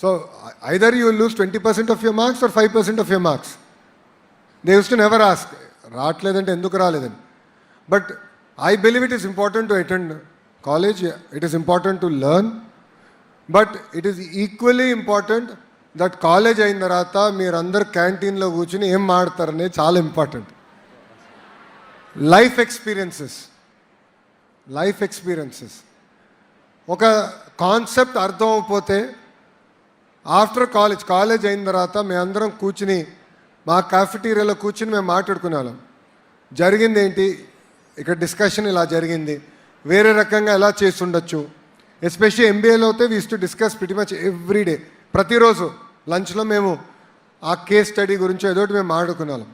So either you will lose 20% of your marks or 5% of your marks. They used to never ask, రాట్లేదంటే ఎందుకు రాలేదని. But I believe it is important to attend college. It is important to learn. But it is equally important that college అయిన తర్వాత మీరందరూ క్యాంటీన్లో కూర్చుని ఏం మాడతారనేది చాలా important. Life experiences ఒక కాన్సెప్ట్ అర్థం అయిపోతే ఆఫ్టర్ కాలేజ్ అయిన తర్వాత మేమందరం కూర్చుని మా కాఫెటీరియాలో కూర్చుని మేము మాట్లాడుకునే వాళ్ళం. జరిగింది ఏంటి, ఇక్కడ డిస్కషన్ ఇలా జరిగింది, వేరే రకంగా ఎలా చేసి ఉండొచ్చు. ఎస్పెషల్లీ ఎంబీఏలో అయితే we use to discuss pretty much every day. ప్రతిరోజు లంచ్లో మేము ఆ కేస్ స్టడీ గురించి ఏదో ఒకటి మేము మాట్లాడుకునే వాళ్ళం.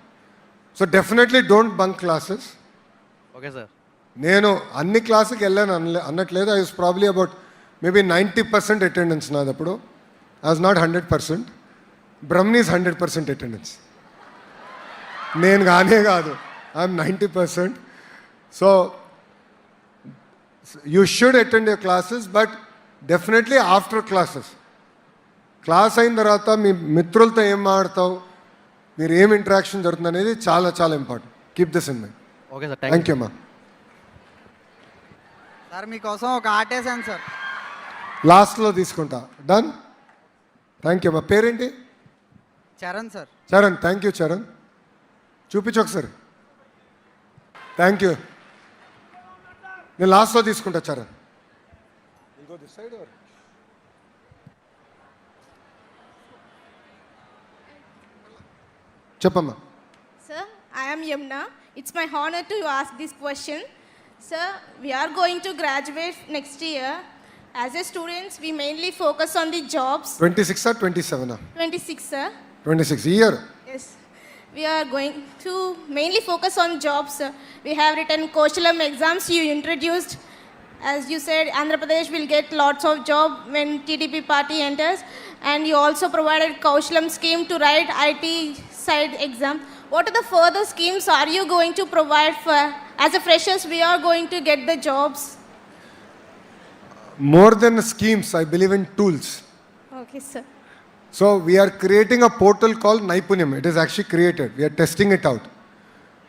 So definitely don't bunk classes. Okay sir. నేను అన్ని క్లాసుకి వెళ్ళాను అన్నట్లేదు. I was probably about maybe 90% attendance నాది అప్పుడు. I was not 100%. Brahmani is 100% attendance. నేను కానే కాదు, I'm 90%. So you should attend your classes, but definitely after classes. Class అయిన తర్వాత మీ మిత్రులతో ఏం మాట్లాడతావు, మీరు ఏం ఇంటరాక్షన్ జరుగుతుంది అనేది చాలా చాలా important. Keep this in mind. Okay sir. Thank you అమ్మా. సార్ మీకోసం ఒక ఆర్ట్ వేసాను సార్. లాస్ట్లో తీసుకుంటా. డన్. థ్యాంక్ యూ అమ్మా. పేరేంటి? Charan sir. Charan. Thank you Charan. చూపించు ఒకసారి. Thank you. నేను లాస్ట్లో తీసుకుంటా చరణ్. చెప్పమ్మా. Sir, I am Yamna. It's my honor to ask this question. Sir, we are going to graduate next year. As a students, we mainly focus on the jobs. 26 or 27? 26, sir. 26 year. Yes. We are going to mainly focus on jobs. We have written Koshalam exams you introduced. As you said, Andhra Pradesh will get lots of job when TDP party enters. And you also provided Koshalam scheme to write IT side exam. What are the further schemes are you going to provide for? As a freshers, we are going to get the jobs. More than schemes, I believe in tools. Okay, sir. So we are creating a portal called Naipunyam. It is actually created. We are testing it out.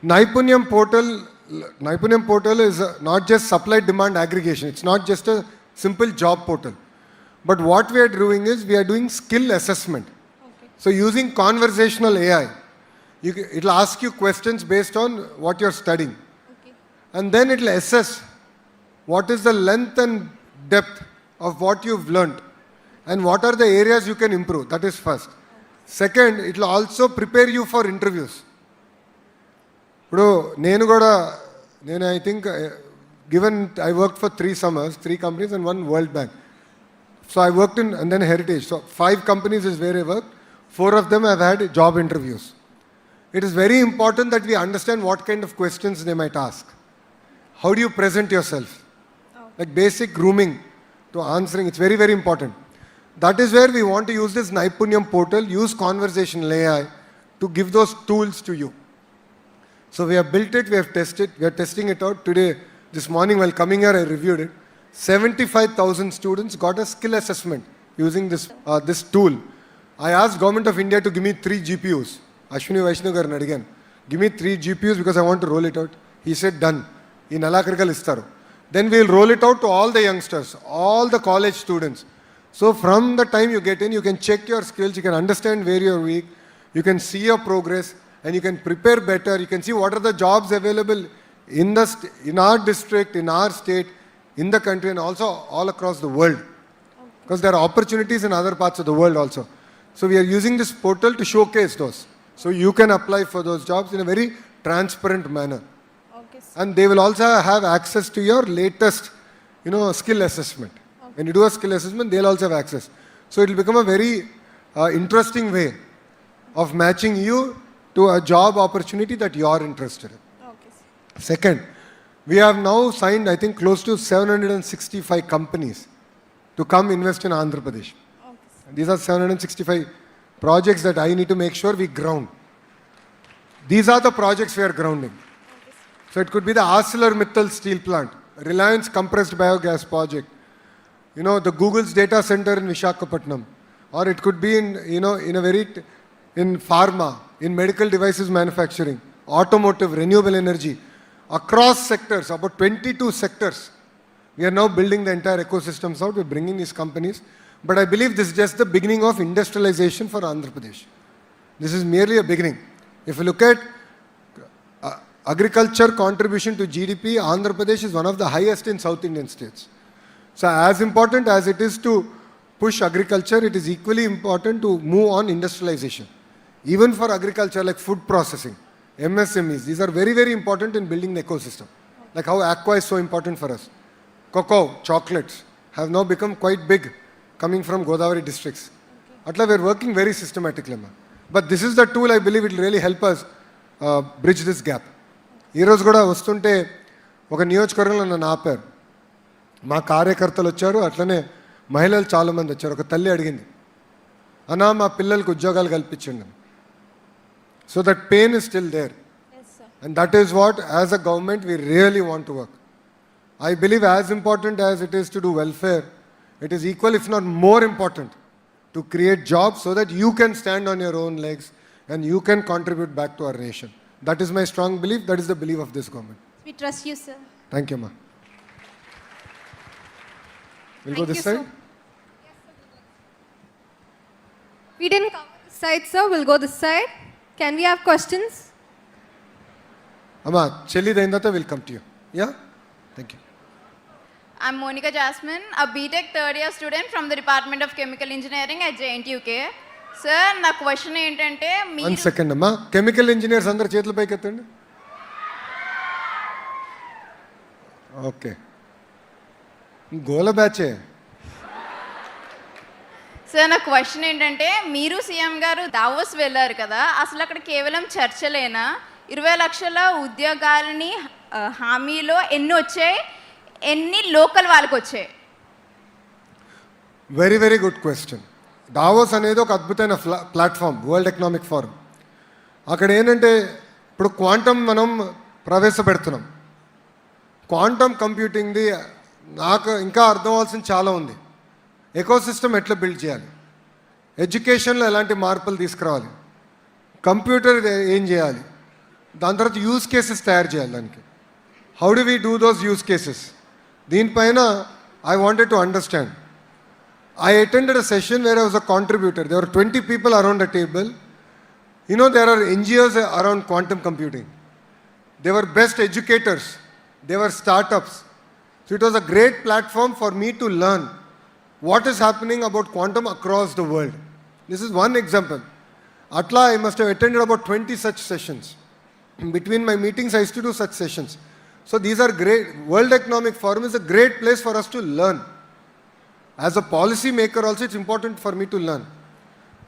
Naipunyam portal is not just supply demand aggregation. It's not just a simple job portal. But what we are doing is we are doing skill assessment. Okay. So using conversational AI, it will ask you questions based on what you're studying. Okay. And then it will assess what is the length and depth of what you've learned and what are the areas you can improve. That is first. Second, it will also prepare you for interviews. I think given I worked for 3 summers, 3 companies and 1 World Bank. So I worked in, and then Heritage. So 5 companies is where I worked. 4 of them have had job interviews. It is very important that we understand what kind of questions they might ask. How do you present yourself? Like basic grooming to answering, it's very, very important. That is where we want to use this Naipunyam portal, use conversational AI to give those tools to you. So we have built it, we have tested, we are testing it out today. This morning while coming here, I reviewed it. 75,000 students got a skill assessment using this tool. I asked Government of India to give me 3 GPUs. Ashwini Vaishnav garu again. Give me 3 GPUs because I want to roll it out. He said, done. In Alakarikal istaru. Then we will roll it out to all the youngsters, all the college students. So from the time you get in, you can check your skills, you can understand where you're weak, you can see your progress, and you can prepare better. You can see what are the jobs available in our district, in our state, in the country, and also all across the world. Because there are opportunities in other parts of the world also. So we are using this portal to showcase those. So you can apply for those jobs in a very transparent manner. Okay, and they will also have access to your latest, skill assessment. Okay. When you do a skill assessment, they'll also have access. So it will become a very interesting way of matching you to a job opportunity that you are interested in. Okay. Second, we have now signed, I think, close to 765 companies to come invest in Andhra Pradesh. Okay. These are 765 projects that I need to make sure we ground. These are the projects we are grounding. Okay. So it could be the ArcelorMittal steel plant, Reliance compressed biogas project, the Google's data center in Visakhapatnam, or it could be in pharma, in medical devices manufacturing, automotive, renewable energy, across sectors, about 22 sectors. We are now building the entire ecosystems out. We're bringing these companies. But I believe this is just the beginning of industrialization for Andhra Pradesh. This is merely a beginning. If you look at agriculture contribution to GDP, Andhra Pradesh is one of the highest in South Indian states. So as important as it is to push agriculture, it is equally important to move on industrialization. Even for agriculture, like food processing, MSMEs, these are very, very important in building the ecosystem. Like how aqua is so important for us. Cocoa, chocolates have now become quite big coming from Godavari districts. Atla we are working very systematically. But this is the tool I believe it will really help us bridge this gap. ఈ రోజు కూడా వస్తుంటే ఒక నియోజకవర్గంలో నన్ను ఆపారు. మా కార్యకర్తలు వచ్చారు, అట్లనే మహిళలు చాలామంది వచ్చారు. ఒక తల్లి అడిగింది, అన్నా మా పిల్లలకు ఉద్యోగాలు కల్పించండి. So that pain is still there. Yes, sir. And that is what, as a government, we really want to work. I believe as important as it is to do welfare, it is equal, if not more important, to create jobs so that you can stand on your own legs and you can contribute back to our nation. That is my strong belief. That is the belief of this government. We trust you, sir. Thank you, ma. We'll go this side. We didn't cover this side, sir. We'll go this side. Can we have questions? Amma, Chelli Daindata will come to you. Yeah? Thank you. I'm Monica Jasmine, a BTech third year student from the Department of Chemical Engineering at JNTUK. Sir, my question is, 1 second, Amma. Chemical engineers under Chetal Pai Katandi? Okay. Gola batch. Sir నా question ఏంటంటే మీరు CM గారు Davos వెళ్ళారు కదా, అసలు అక్కడ కేవలం చర్చలేనా? 20 లక్షల ఉద్యోగాలని హామీలో ఎన్ని వచ్చాయి, ఎన్ని లోకల్ వాళ్ళకి వచ్చాయి? Very very good question. Davos అనేది ఒక అద్భుతమైన ప్లాట్ఫామ్, వరల్డ్ ఎకనామిక్ ఫోరం. అక్కడ ఏంటంటే ఇప్పుడు క్వాంటమ్ మనం ప్రవేశపెడుతున్నాం. క్వాంటమ్ కంప్యూటింగ్ది నాకు ఇంకా అర్థం అవ్వాల్సింది చాలా ఉంది. ఎకోసిస్టమ్ ఎట్లా బిల్డ్ చేయాలి, ఎడ్యుకేషన్లో ఎలాంటి మార్పులు తీసుకురావాలి, కంప్యూటర్ ఏం చేయాలి, దాని తర్వాత యూజ్ కేసెస్ తయారు చేయాలి. దానికి how do we do those use cases, దీనిపైన I wanted to understand. I attended a session where I was a contributor. There were 20 people around a table. You know, there are NGOs around quantum computing. They were best educators. They were startups. So it was a great platform for me to learn what is happening about quantum across the world. This is one example. Atla, I must have attended about 20 such sessions. In between my meetings, I used to do such sessions. So these are great. World Economic Forum is a great place for us to learn. As a policy maker also, it's important for me to learn.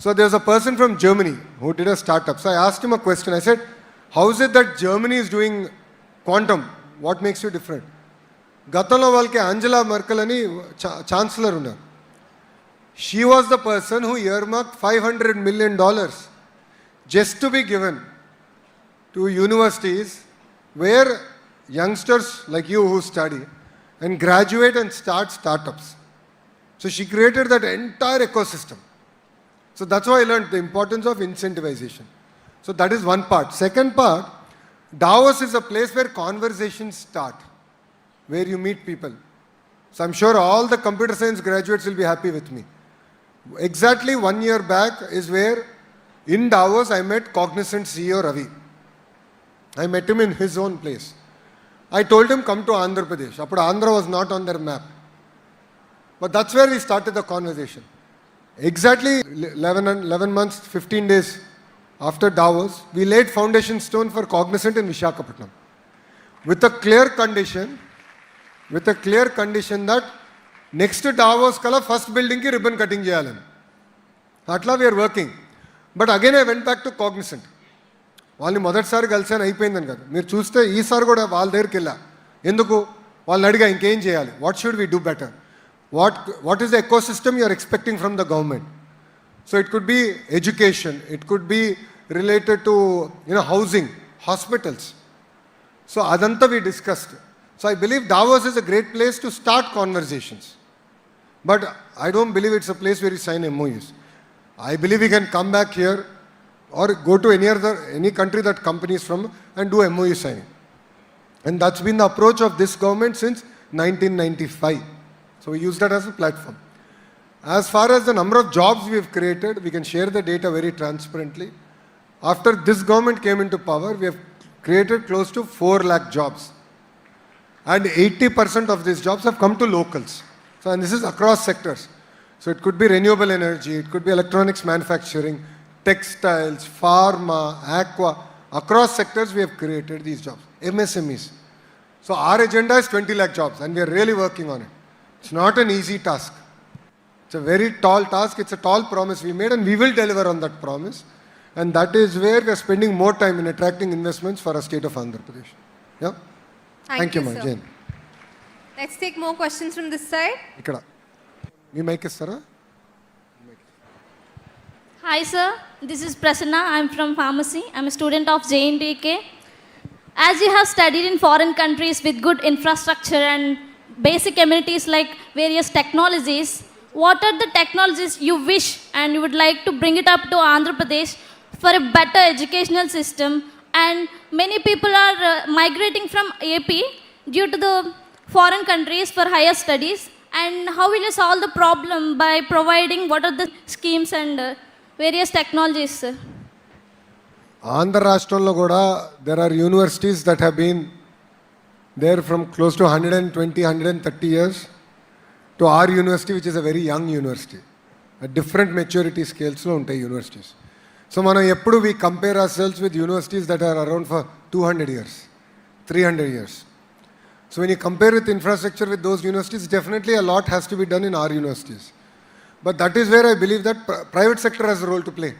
So there's a person from Germany who did a startup. So I asked him a question. I said, how is it that Germany is doing quantum? What makes you different? Gatanlo valke Angela Merkel ani chancellor unnaru. She was the person who earmarked $500 million just to be given to universities where youngsters like you who study and graduate and start startups. So she created that entire ecosystem. So that's why I learned the importance of incentivization. So that is one part. Second part, Davos is a place where conversations start, where you meet people. So I'm sure all the computer science graduates will be happy with me. Exactly 1 year back is where in Davos I met Cognizant CEO Ravi. I met him in his own place. I told him come to Andhra Pradesh. Appudu Andhra was not on their map. But that's where we started the conversation. Exactly 11 months, 15 days after Davos, we laid foundation stone for Cognizant in Visakhapatnam. With a clear condition that next to Davos kala first building ki ribbon cutting cheyalani. Atla we are working. But again I went back to Cognizant. వాళ్ళని మొదటిసారి కలిసాను అయిపోయిందని కదా, మీరు చూస్తే ఈసారి కూడా వాళ్ళ దగ్గరికి వెళ్ళా. ఎందుకు? వాళ్ళని అడిగా ఇంకేం చేయాలి, what should we do better, what is the ecosystem you are expecting from the government. So it could be education, it could be related to housing, hospitals. So adanta we discussed. So I believe Davos is a great place to start conversations, but I don't believe it's a place where you sign MOUs. I believe we can come back here or go to any country that companies from and do MOU signing, and that's been the approach of this government since 1995. So we use that as a platform. As far as the number of jobs we have created, we can share the data very transparently. After this government came into power, we have created close to 4 lakh jobs. And 80% of these jobs have come to locals. So, and this is across sectors. So it could be renewable energy, it could be electronics manufacturing, textiles, pharma, aqua. Across sectors we have created these jobs. MSMEs. So our agenda is 20 lakh jobs and we are really working on it. It's not an easy task. It's a very tall task. It's a tall promise we made and we will deliver on that promise. And that is where we are spending more time in attracting investments for our state of Andhra Pradesh. Yeah? Thank you, sir. Jane. Let's take more questions from this side. Ikkada. Me mic istara? Hi sir, this is Prasanna. I'm from pharmacy. I'm a student of JNTK. As you have studied in foreign countries with good infrastructure and basic amenities like various technologies, what are the technologies you wish and you would like to bring it up to Andhra Pradesh for a better educational system? And many people are migrating from AP due to the foreign countries for higher studies. And how will you solve the problem by providing what are the schemes and various technologies, sir? Andhra Rashtrallo kuda there are universities that have been there from close to 120, 130 years to our university, which is a very young university. A different maturity scales lo untai universities. So మనం ఎప్పుడు we compare ourselves with universities that are around for 200 years, 300 years. So when you compare with infrastructure with those universities, definitely a lot has to be done in our universities. But that is where I believe that private sector has a role to play.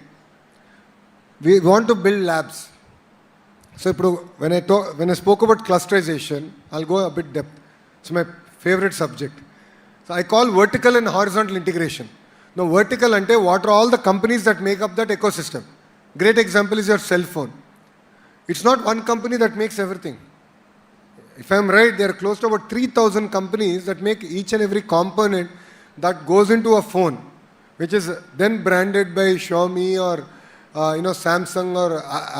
We want to build labs. So when I spoke about clusterization, I'll go a bit depth. It's my favorite subject. So I call vertical and horizontal integration. Now vertical ante, what are all the companies that make up that ecosystem? Great example is your cell phone. It's not one company that makes everything. If I'm right, there are close to about 3,000 companies that make each and every component that goes into a phone, which is then branded by Xiaomi or Samsung or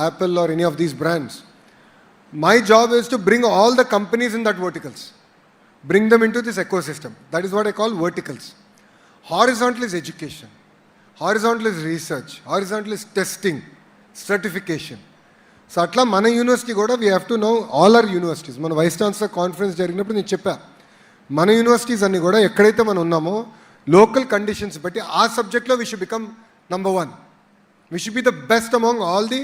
Apple or any of these brands. My job is to bring all the companies in that verticals, bring them into this ecosystem. That is what I call verticals. Horizontal is education. Horizontal is research. Horizontal is testing, certification. So అట్లా మన university కూడా we have to know all our universities. మన vice chancellor conference జరిగినప్పుడు నేను చెప్పా, మన universities అన్నీ కూడా ఎక్కడైతే మనం ఉన్నామో లోకల్ కండిషన్స్ బట్టి ఆ సబ్జెక్ట్లో we should become number 1. We should be the best among all the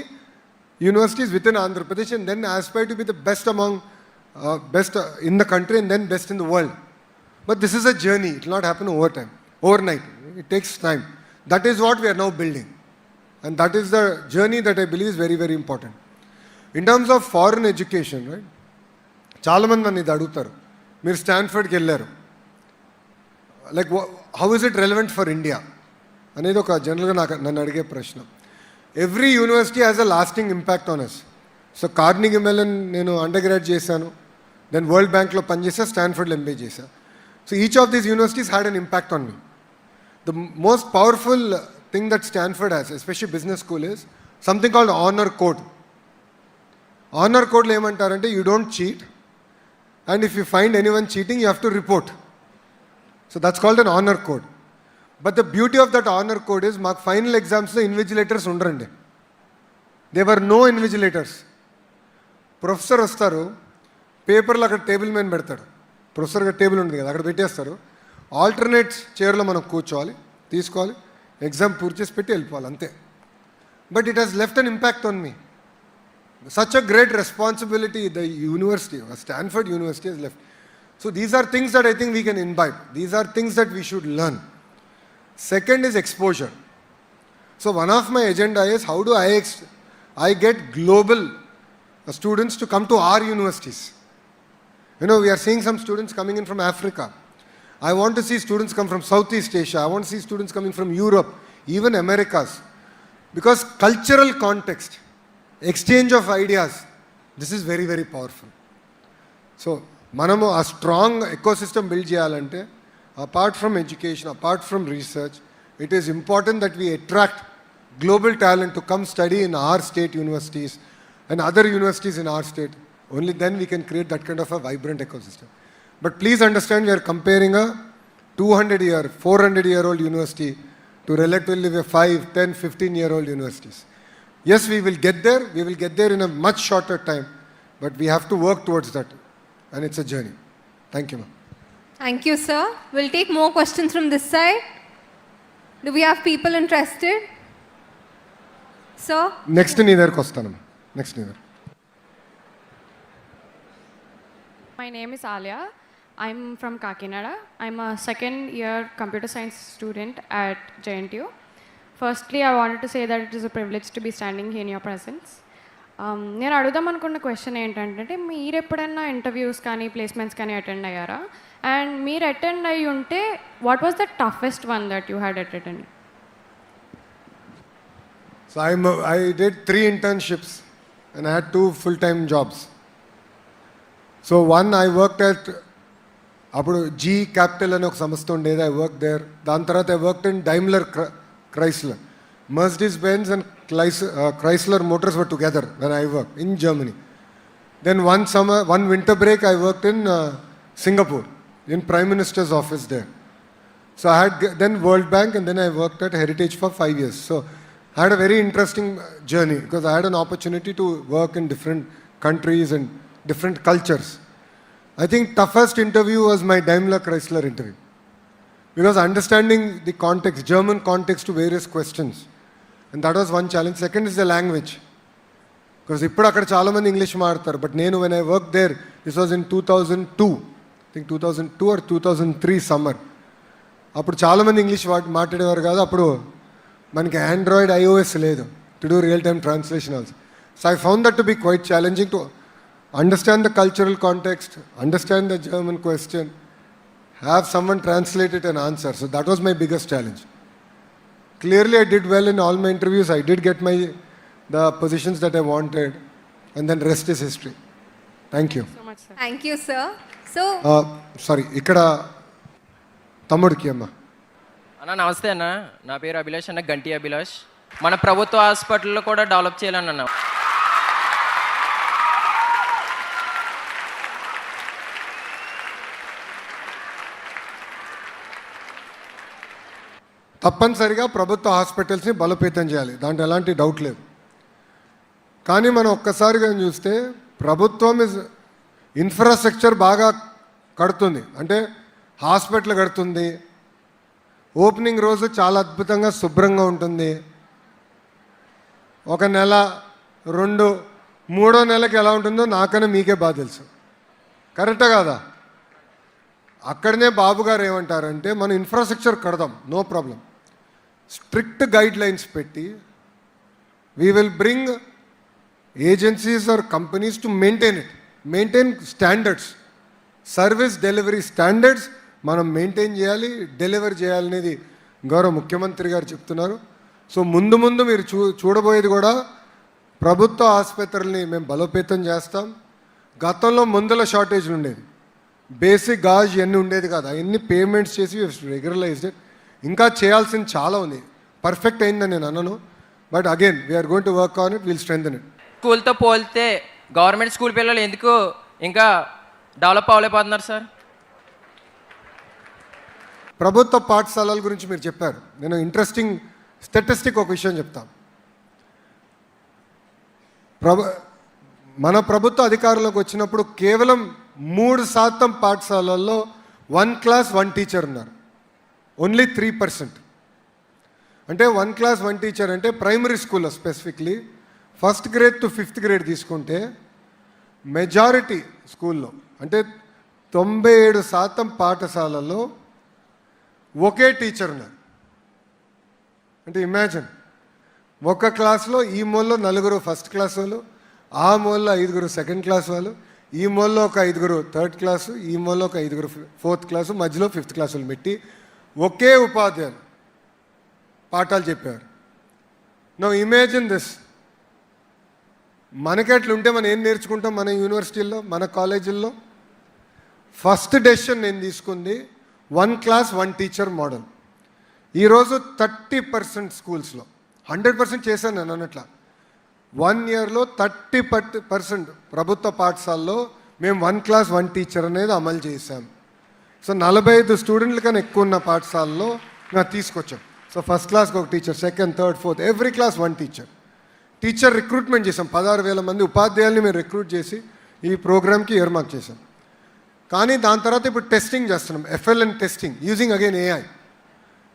universities within Andhra Pradesh and then aspire to be the best among best in the country and then best in the world. But this is a journey. It will not happen overnight. It takes time. That is what we are now building. And that is the journey that I believe is very, very important. In terms of foreign education, right? చాలా మంది నన్ను ఇది అడుగుతారు, మీరు స్టాన్ఫర్డ్కి వెళ్ళారు, like how is it relevant for India అనేది ఒక జనరల్గా నన్ను అడిగే ప్రశ్న. Every university has a lasting impact on us. So Carnegie Mellon నేను అండర్ గ్రాడ్ చేశాను, దెన్ వరల్డ్ బ్యాంక్లో పనిచేసా, స్టాన్ఫర్డ్లో ఎంబీఏ చేశా. So each of these universities had an impact on me. The most powerful thing that Stanford has, especially business school, is something called honour code. Honour కోడ్లో ఏమంటారంటే you don't cheat and if you find anyone cheating, you have to report. So that's called an honor code. But the beauty of that honor code is, maak final exams lo invigilators undarandi. There were no invigilators. Professor vastaru, paper lo akkada table మీద పెడతాడు, professor గా table ఉంది కదా అక్కడ పెట్టేస్తారు, alternate చైర్లో మనం కూర్చోవాలి, తీసుకోవాలి, ఎగ్జామ్ పూర్తి చేసి పెట్టి వెళ్ళిపోవాలి అంతే. But it has left an impact on me. Such a great responsibility the university, Stanford University, has left. So these are things that I think we can imbibe. These are things that we should learn. Second is exposure. So one of my agenda is, how do I get global students to come to our universities? You know, we are seeing some students coming in from Africa. I want to see students come from Southeast Asia. I want to see students coming from Europe, even Americas. Because cultural context, exchange of ideas, this is very, very powerful. So manamu a strong ecosystem build cheyalante, apart from education, apart from research, it is important that we attract global talent to come study in our state universities and other universities in our state. Only then we can create that kind of a vibrant ecosystem. But please understand, we are comparing a 200-year, 400-year-old university to relatively 5, 10, 15-year-old universities. Yes, we will get there. We will get there in a much shorter time, but we have to work towards that, and it's a journey. Thank you, ma'am. Thank you, sir. We'll take more questions from this side. Do we have people interested? Sir? Next neither kostanam. Next neither. My name is Alia. I'm from Kakinada. I'm a second year computer science student at JNTU. Firstly, I wanted to say that it is a privilege to be standing here in your presence. నేను అడుగుదాం అనుకున్న question ఏంటంటే, మీరు ఎప్పుడైనా interviews కానీ placements కానీ attend అయ్యారా? And మీరు అటెండ్ అయ్యి ఉంటే what was the toughest one that you had attend? So I did 3 internships and I had 2 full-time jobs. So one, I worked at అప్పుడు G Capital అని ఒక సంస్థ ఉండేది, I worked there. దాని తర్వాత I worked in Daimler Chrysler. Mercedes-Benz and Chrysler Motors were together when I worked in Germany. Then one winter break, I worked in Singapore, in Prime Minister's office there. So I had then World Bank, and then I worked at Heritage for 5 years. So I had a very interesting journey because I had an opportunity to work in different countries and different cultures. I think toughest interview was my Daimler Chrysler interview. Because understanding the context, German context to various questions. And that was one challenge. Second is the language. Because ఇప్పుడు అక్కడ చాలా మంది English మాట్లాడతారు, but నేను when I worked there, this was in 2002. I think 2002 or 2003 summer. అప్పుడు చాలామంది English మాట్లాడేవారు కాదు. అప్పుడు మనకి ఆండ్రాయిడ్ iOS లేదు to do real time translation also. So I found that to be quite challenging to understand the cultural context, understand the German question, have someone translate it and answer. So that was my biggest challenge. Clearly I did well in all my interviews. I did get the positions that I wanted, and then rest is history. Thank you. So much, sir. Thank you sir. So Sorry, ఇక్కడ తమ్ముడికి అమ్మ. అన్న నమస్తే అన్న, నా పేరు అభిలాష్ అన్న, గంటి అభిలాష్. మన ప్రభుత్వ హాస్పిటల్లో కూడా డెవలప్ చేయాలన్న. తప్పనిసరిగా ప్రభుత్వ హాస్పిటల్స్ని బలోపేతం చేయాలి, దాంట్లో ఎలాంటి డౌట్ లేదు. కానీ మనం ఒక్కసారిగా చూస్తే ప్రభుత్వం ఇన్ఫ్రాస్ట్రక్చర్ బాగా కడుతుంది, అంటే హాస్పిటల్ కడుతుంది, ఓపెనింగ్ రోజు చాలా అద్భుతంగా శుభ్రంగా ఉంటుంది. ఒక నెల, 2, 3వ నెలకి ఎలా ఉంటుందో నాకన్నా మీకే బాగా తెలుసు. కరెక్టా కాదా? అక్కడనే బాబు గారు ఏమంటారంటే మనం ఇన్ఫ్రాస్ట్రక్చర్ కడదాం, no problem, strict guidelines పెట్టి we will bring agencies or companies to maintain standards, service delivery standards మనం మెయింటైన్ చేయాలి, డెలివర్ చేయాలనేది గౌరవ ముఖ్యమంత్రి గారు చెప్తున్నారు. సో ముందు మీరు చూడబోయేది కూడా ప్రభుత్వ ఆసుపత్రుల్ని మేము బలోపేతం చేస్తాం. గతంలో మందుల షార్టేజ్ ఉండేది, బేసిక్ గాజ్ ఇవన్నీ ఉండేది కాదు, అవన్నీ పేమెంట్స్ చేసి రెగ్యులరైజ్డ్. ఇంకా చేయాల్సింది చాలా ఉంది. పర్ఫెక్ట్ అయిందని నేను అన్నాను, but again we're going to work on it, will strengthen it. స్కూల్తో పోలితే గవర్నమెంట్ స్కూల్ పిల్లలు ఎందుకు ఇంకా డెవలప్ అవ్వలేకపోతున్నారు సార్? ప్రభుత్వ పాఠశాలల గురించి మీరు చెప్పారు. నేను ఇంట్రెస్టింగ్ స్టాటిస్టిక్ ఒక విషయం చెప్తాను. మన ప్రభుత్వ అధికారంలోకి వచ్చినప్పుడు కేవలం 3% పాఠశాలల్లో 1 class 1 teacher ఉన్నారు. ఓన్లీ 3%. అంటే 1 class 1 teacher అంటే ప్రైమరీ స్కూల్లో specifically 1st grade to 5th grade తీసుకుంటే మెజారిటీ స్కూల్లో అంటే 97% పాఠశాలల్లో ఒకే టీచర్ ఉన్నారు. అంటే ఇమాజిన్, ఒక క్లాస్లో ఈ మూలలో 4 ఫస్ట్ క్లాస్ వాళ్ళు, ఆ మూలలో 5 సెకండ్ క్లాస్ వాళ్ళు, ఈ మూలలో ఒక 5 థర్డ్ క్లాసు, ఈ మూలలో ఒక 5 4th క్లాసు, మధ్యలో 5th క్లాస్ వాళ్ళు పెట్టి ఒకే ఉపాధ్యాయులు పాఠాలు చెప్పారు. Now imagine this. మనకెట్లుంటే మనం ఏం నేర్చుకుంటాం మన యూనివర్సిటీల్లో, మన కాలేజీల్లో? ఫస్ట్ డెసిషన్ నేను తీసుకుంది 1 class 1 teacher మోడల్. ఈరోజు 30% స్కూల్స్లో, 100% చేశాను నేను అన్నట్ల, 1 yearలో 30% ప్రభుత్వ పాఠశాలలో మేము 1 class 1 teacher అనేది అమలు చేశాం. సో 45 స్టూడెంట్ల కన్నా ఎక్కువ ఉన్న పాఠశాలలో మేము తీసుకొచ్చాం. సో ఫస్ట్ క్లాస్కి ఒక teacher, second, third, fourth, every class 1 teacher. Teacher recruitment చేసాం. 16,000 మంది ఉపాధ్యాయుల్ని మేము రిక్రూట్ చేసి ఈ ప్రోగ్రామ్కి ఇయర్మార్క్ చేసాం. కానీ దాని తర్వాత ఇప్పుడు టెస్టింగ్ చేస్తున్నాం, FLN testing using again AI.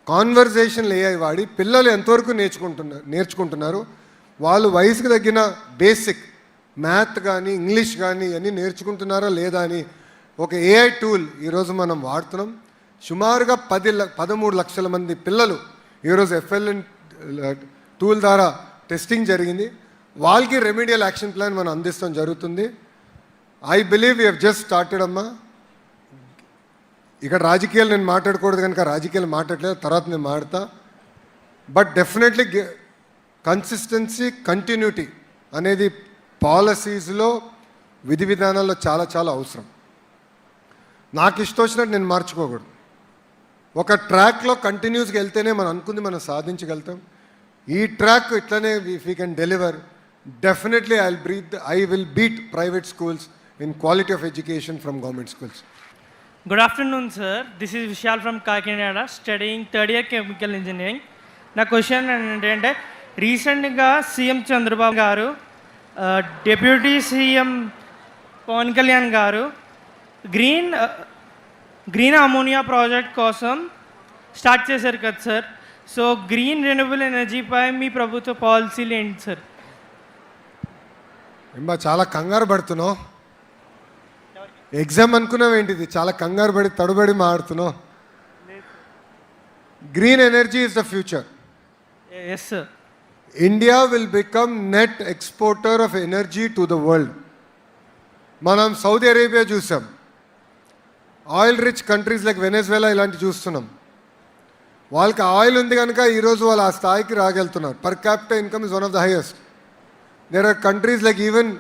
Conversational AI వాడి పిల్లలు ఎంతవరకు నేర్చుకుంటున్నారు, వాళ్ళు వయసుకు తగ్గిన బేసిక్ మ్యాథ్ కానీ ఇంగ్లీష్ కానీ అన్నీ నేర్చుకుంటున్నారా లేదా అని ఒక AI టూల్ ఈరోజు మనం వాడుతున్నాం. సుమారుగా 13 లక్షల మంది పిల్లలు ఈరోజు FLN టూల్ ద్వారా టెస్టింగ్ జరిగింది. వాళ్ళకి రెమెడియల్ యాక్షన్ ప్లాన్ మనం అందిస్తాం జరుగుతుంది. I believe you have just started అమ్మా. ఇక్కడ రాజకీయాలు నేను మాట్లాడకూడదు కనుక రాజకీయాలు మాట్లాడలేదు, తర్వాత నేను మాట్లాడతా. బట్ డెఫినెట్లీ కన్సిస్టెన్సీ, కంటిన్యూటీ అనేది పాలసీస్లో, విధి విధానాల్లో చాలా చాలా అవసరం. నాకు ఇష్టం వచ్చినట్టు నేను మార్చుకోకూడదు. ఒక ట్రాక్లో కంటిన్యూస్గా వెళ్తేనే మనం అనుకుంది మనం సాధించగలుగుతాం. ఈ ట్రాక్ ఇట్లనే if you can deliver, definitely I will beat private schools in quality of education from government schools. Good afternoon, sir. This is Vishal from Kakinada, studying 3rd year chemical engineering. నా question ఏంటంటే, రీసెంట్గా CM Chandrababu గారు, deputy CM Pawan Kalyan గారు green ammonia project కోసం start చేశారు కదా sir. So green renewable ఎనర్జీపై మీ ప్రభుత్వ పాలసీలు ఏంటి సార్? ఏమ్మా చాలా కంగారు పడుతున్నావు, ఎగ్జామ్ అనుకున్నావు ఏంటిది? చాలా కంగారు పడి తడుబడి మాడుతున్నావు. Green energy is the future. Yes, sir. India will become net exporter of energy to the world. మనం సౌదీ అరేబియా చూసాం, ఆయిల్ రిచ్ కంట్రీస్ లైక్ వెనెజువేలా ఇలాంటి చూస్తున్నాం. వాళ్ళకి ఆయిల్ ఉంది కనుక ఈరోజు వాళ్ళు ఆ స్థాయికి రాగలుగుతున్నారు. Per capital income is one of the highest. There are countries like even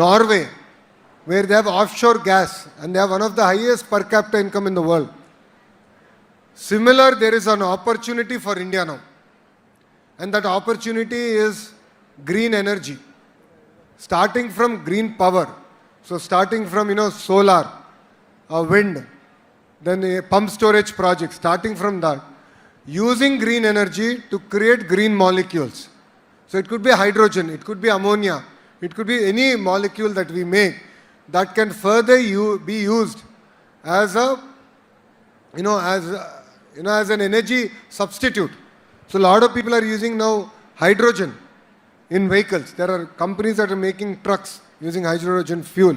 Norway where they have offshore gas and they have one of the highest per capita income in the world. Similar, there is an opportunity for India now, and that opportunity is green energy, starting from green power. So starting from solar, wind, then a pump storage project, starting from that, using green energy to create green molecules. So it could be hydrogen, it could be ammonia, it could be any molecule that we make that can further be used as a as an energy substitute. So a lot of people are using now hydrogen in vehicles. There are companies that are making trucks using hydrogen fuel.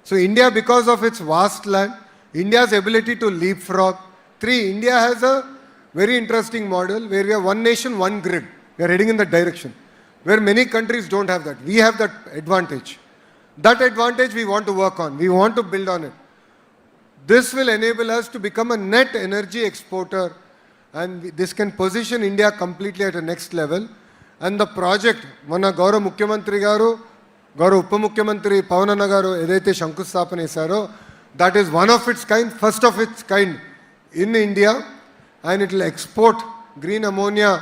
So India, because of its vast land, India's ability to leapfrog. 3, India has a very interesting model where we have one nation, one grid. We are heading in that direction, where many countries don't have that. We have that advantage. That advantage we want to work on. We want to build on it. This will enable us to become a net energy exporter, and this can position India completely at a next level. And the project, mana Gaurav Mukhyamantri garu, Gaurav Uppa Mukhyamantri Pavanana garu edaithe Shankustapana chesaro, that is one of its kind, first of its kind in India, and it will export green ammonia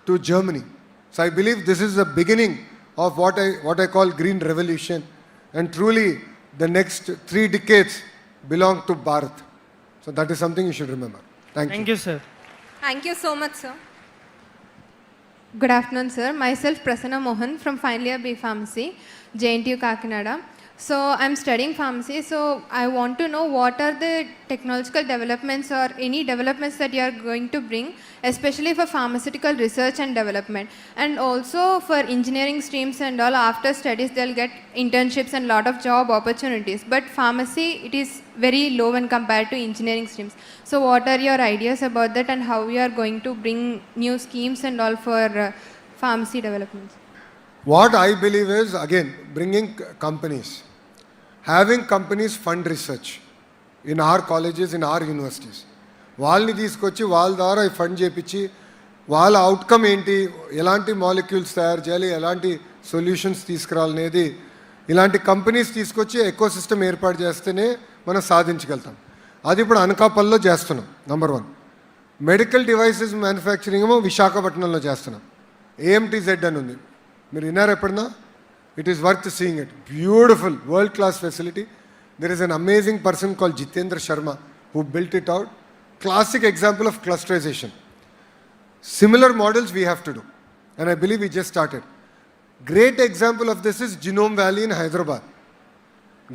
to Germany. So I believe this is the beginning of what I call green revolution. And truly, the next 3 decades belong to Bharat. So that is something you should remember. Thank you. Thank you, sir. Thank you so much, sir. Good afternoon, sir. Myself, Prasanna Mohan from final year B Pharmacy, JNTU Kakinada. So I'm studying pharmacy. So I want to know what are the technological developments or any developments that you are going to bring, especially for pharmaceutical research and development, and also for engineering streams and all. After studies, they'll get internships and lot of job opportunities. But pharmacy, it is very low when compared to engineering streams. So what are your ideas about that, and how you are going to bring new schemes and all for pharmacy developments? What I believe is, again, bringing companies, having companies fund research in our colleges, in our universities. వాళ్ళని తీసుకొచ్చి వాళ్ళ ద్వారా fund చేయించి వాళ్ళ outcome ఏంటి, ఎలాంటి molecules తయారు చేయాలి, ఎలాంటి సొల్యూషన్స్ తీసుకురావాలనేది ఇలాంటి కంపెనీస్ తీసుకొచ్చి ఎకో సిస్టమ్ ఏర్పాటు చేస్తేనే మనం సాధించగలుగుతాం. అది ఇప్పుడు అనకాపల్లిలో చేస్తున్నాం. నంబర్ 1. మెడికల్ డివైసెస్ మ్యానుఫ్యాక్చరింగ్ ఏమో విశాఖపట్నంలో చేస్తున్నాం. AMTZ అని ఉంది, మీరు విన్నారు ఎప్పుడన్నా? It is worth seeing it. Beautiful, world-class facility. There is an amazing person called Jitendra Sharma who built it out. Classic example of clusterization. Similar models we have to do. And I believe we just started. Great example of this is Genome Valley in Hyderabad.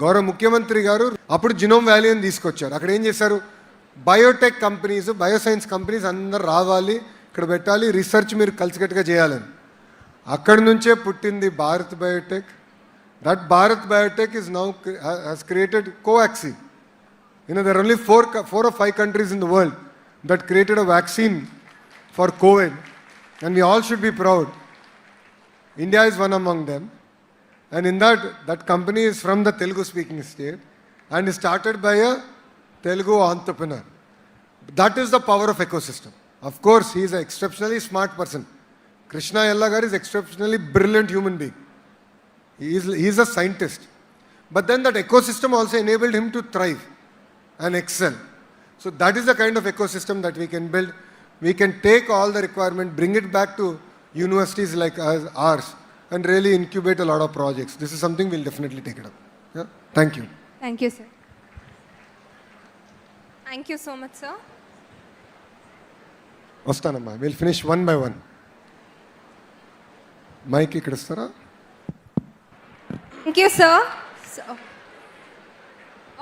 Gaurav Mukhyamantri garu appudu Genome Valley అని తీసుకొచ్చారు. అక్కడ ఏం చేశారు? Biotech companies, bioscience companies అందరూ రావాలి, ఇక్కడ పెట్టాలి, research మీరు కలిసికట్టుగా చేయాలని. అక్కడి నుంచే పుట్టింది Bharat Biotech. That Bharat Biotech is now has created covaxin. There are only 4 or 5 countries in the world that created a vaccine for COVID, and we all should be proud. India is one among them, and in that company is from the Telugu speaking state and is started by a Telugu entrepreneur. That is the power of ecosystem. Of course, he is an exceptionally smart person. Krishna Yellagaru is exceptionally brilliant human being. He is a scientist. But then that ecosystem also enabled him to thrive and excel. So that is the kind of ecosystem that we can build. We can take all the requirement, bring it back to universities like ours, and really incubate a lot of projects. This is something we'll definitely take it up. Yeah? Thank you. Thank you, sir. Thank you so much, sir. Vastanamma. We'll finish one by one. Mike ikkada istara? Thank you, sir.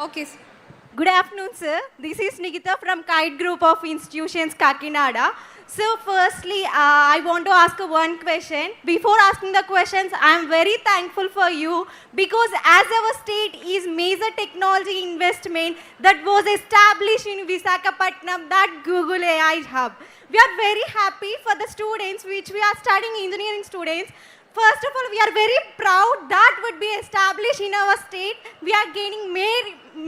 Okay, sir. Good afternoon, sir. This is Nikita from Kite Group of Institutions, Kakinada. So firstly, I want to ask one question. Before asking the questions, I am very thankful for you because as our state is major technology investment that was established in Visakhapatnam, that Google AI hub. We are very happy for the students which we are studying engineering students. First of all, we are very proud that would be established in our state. We are gaining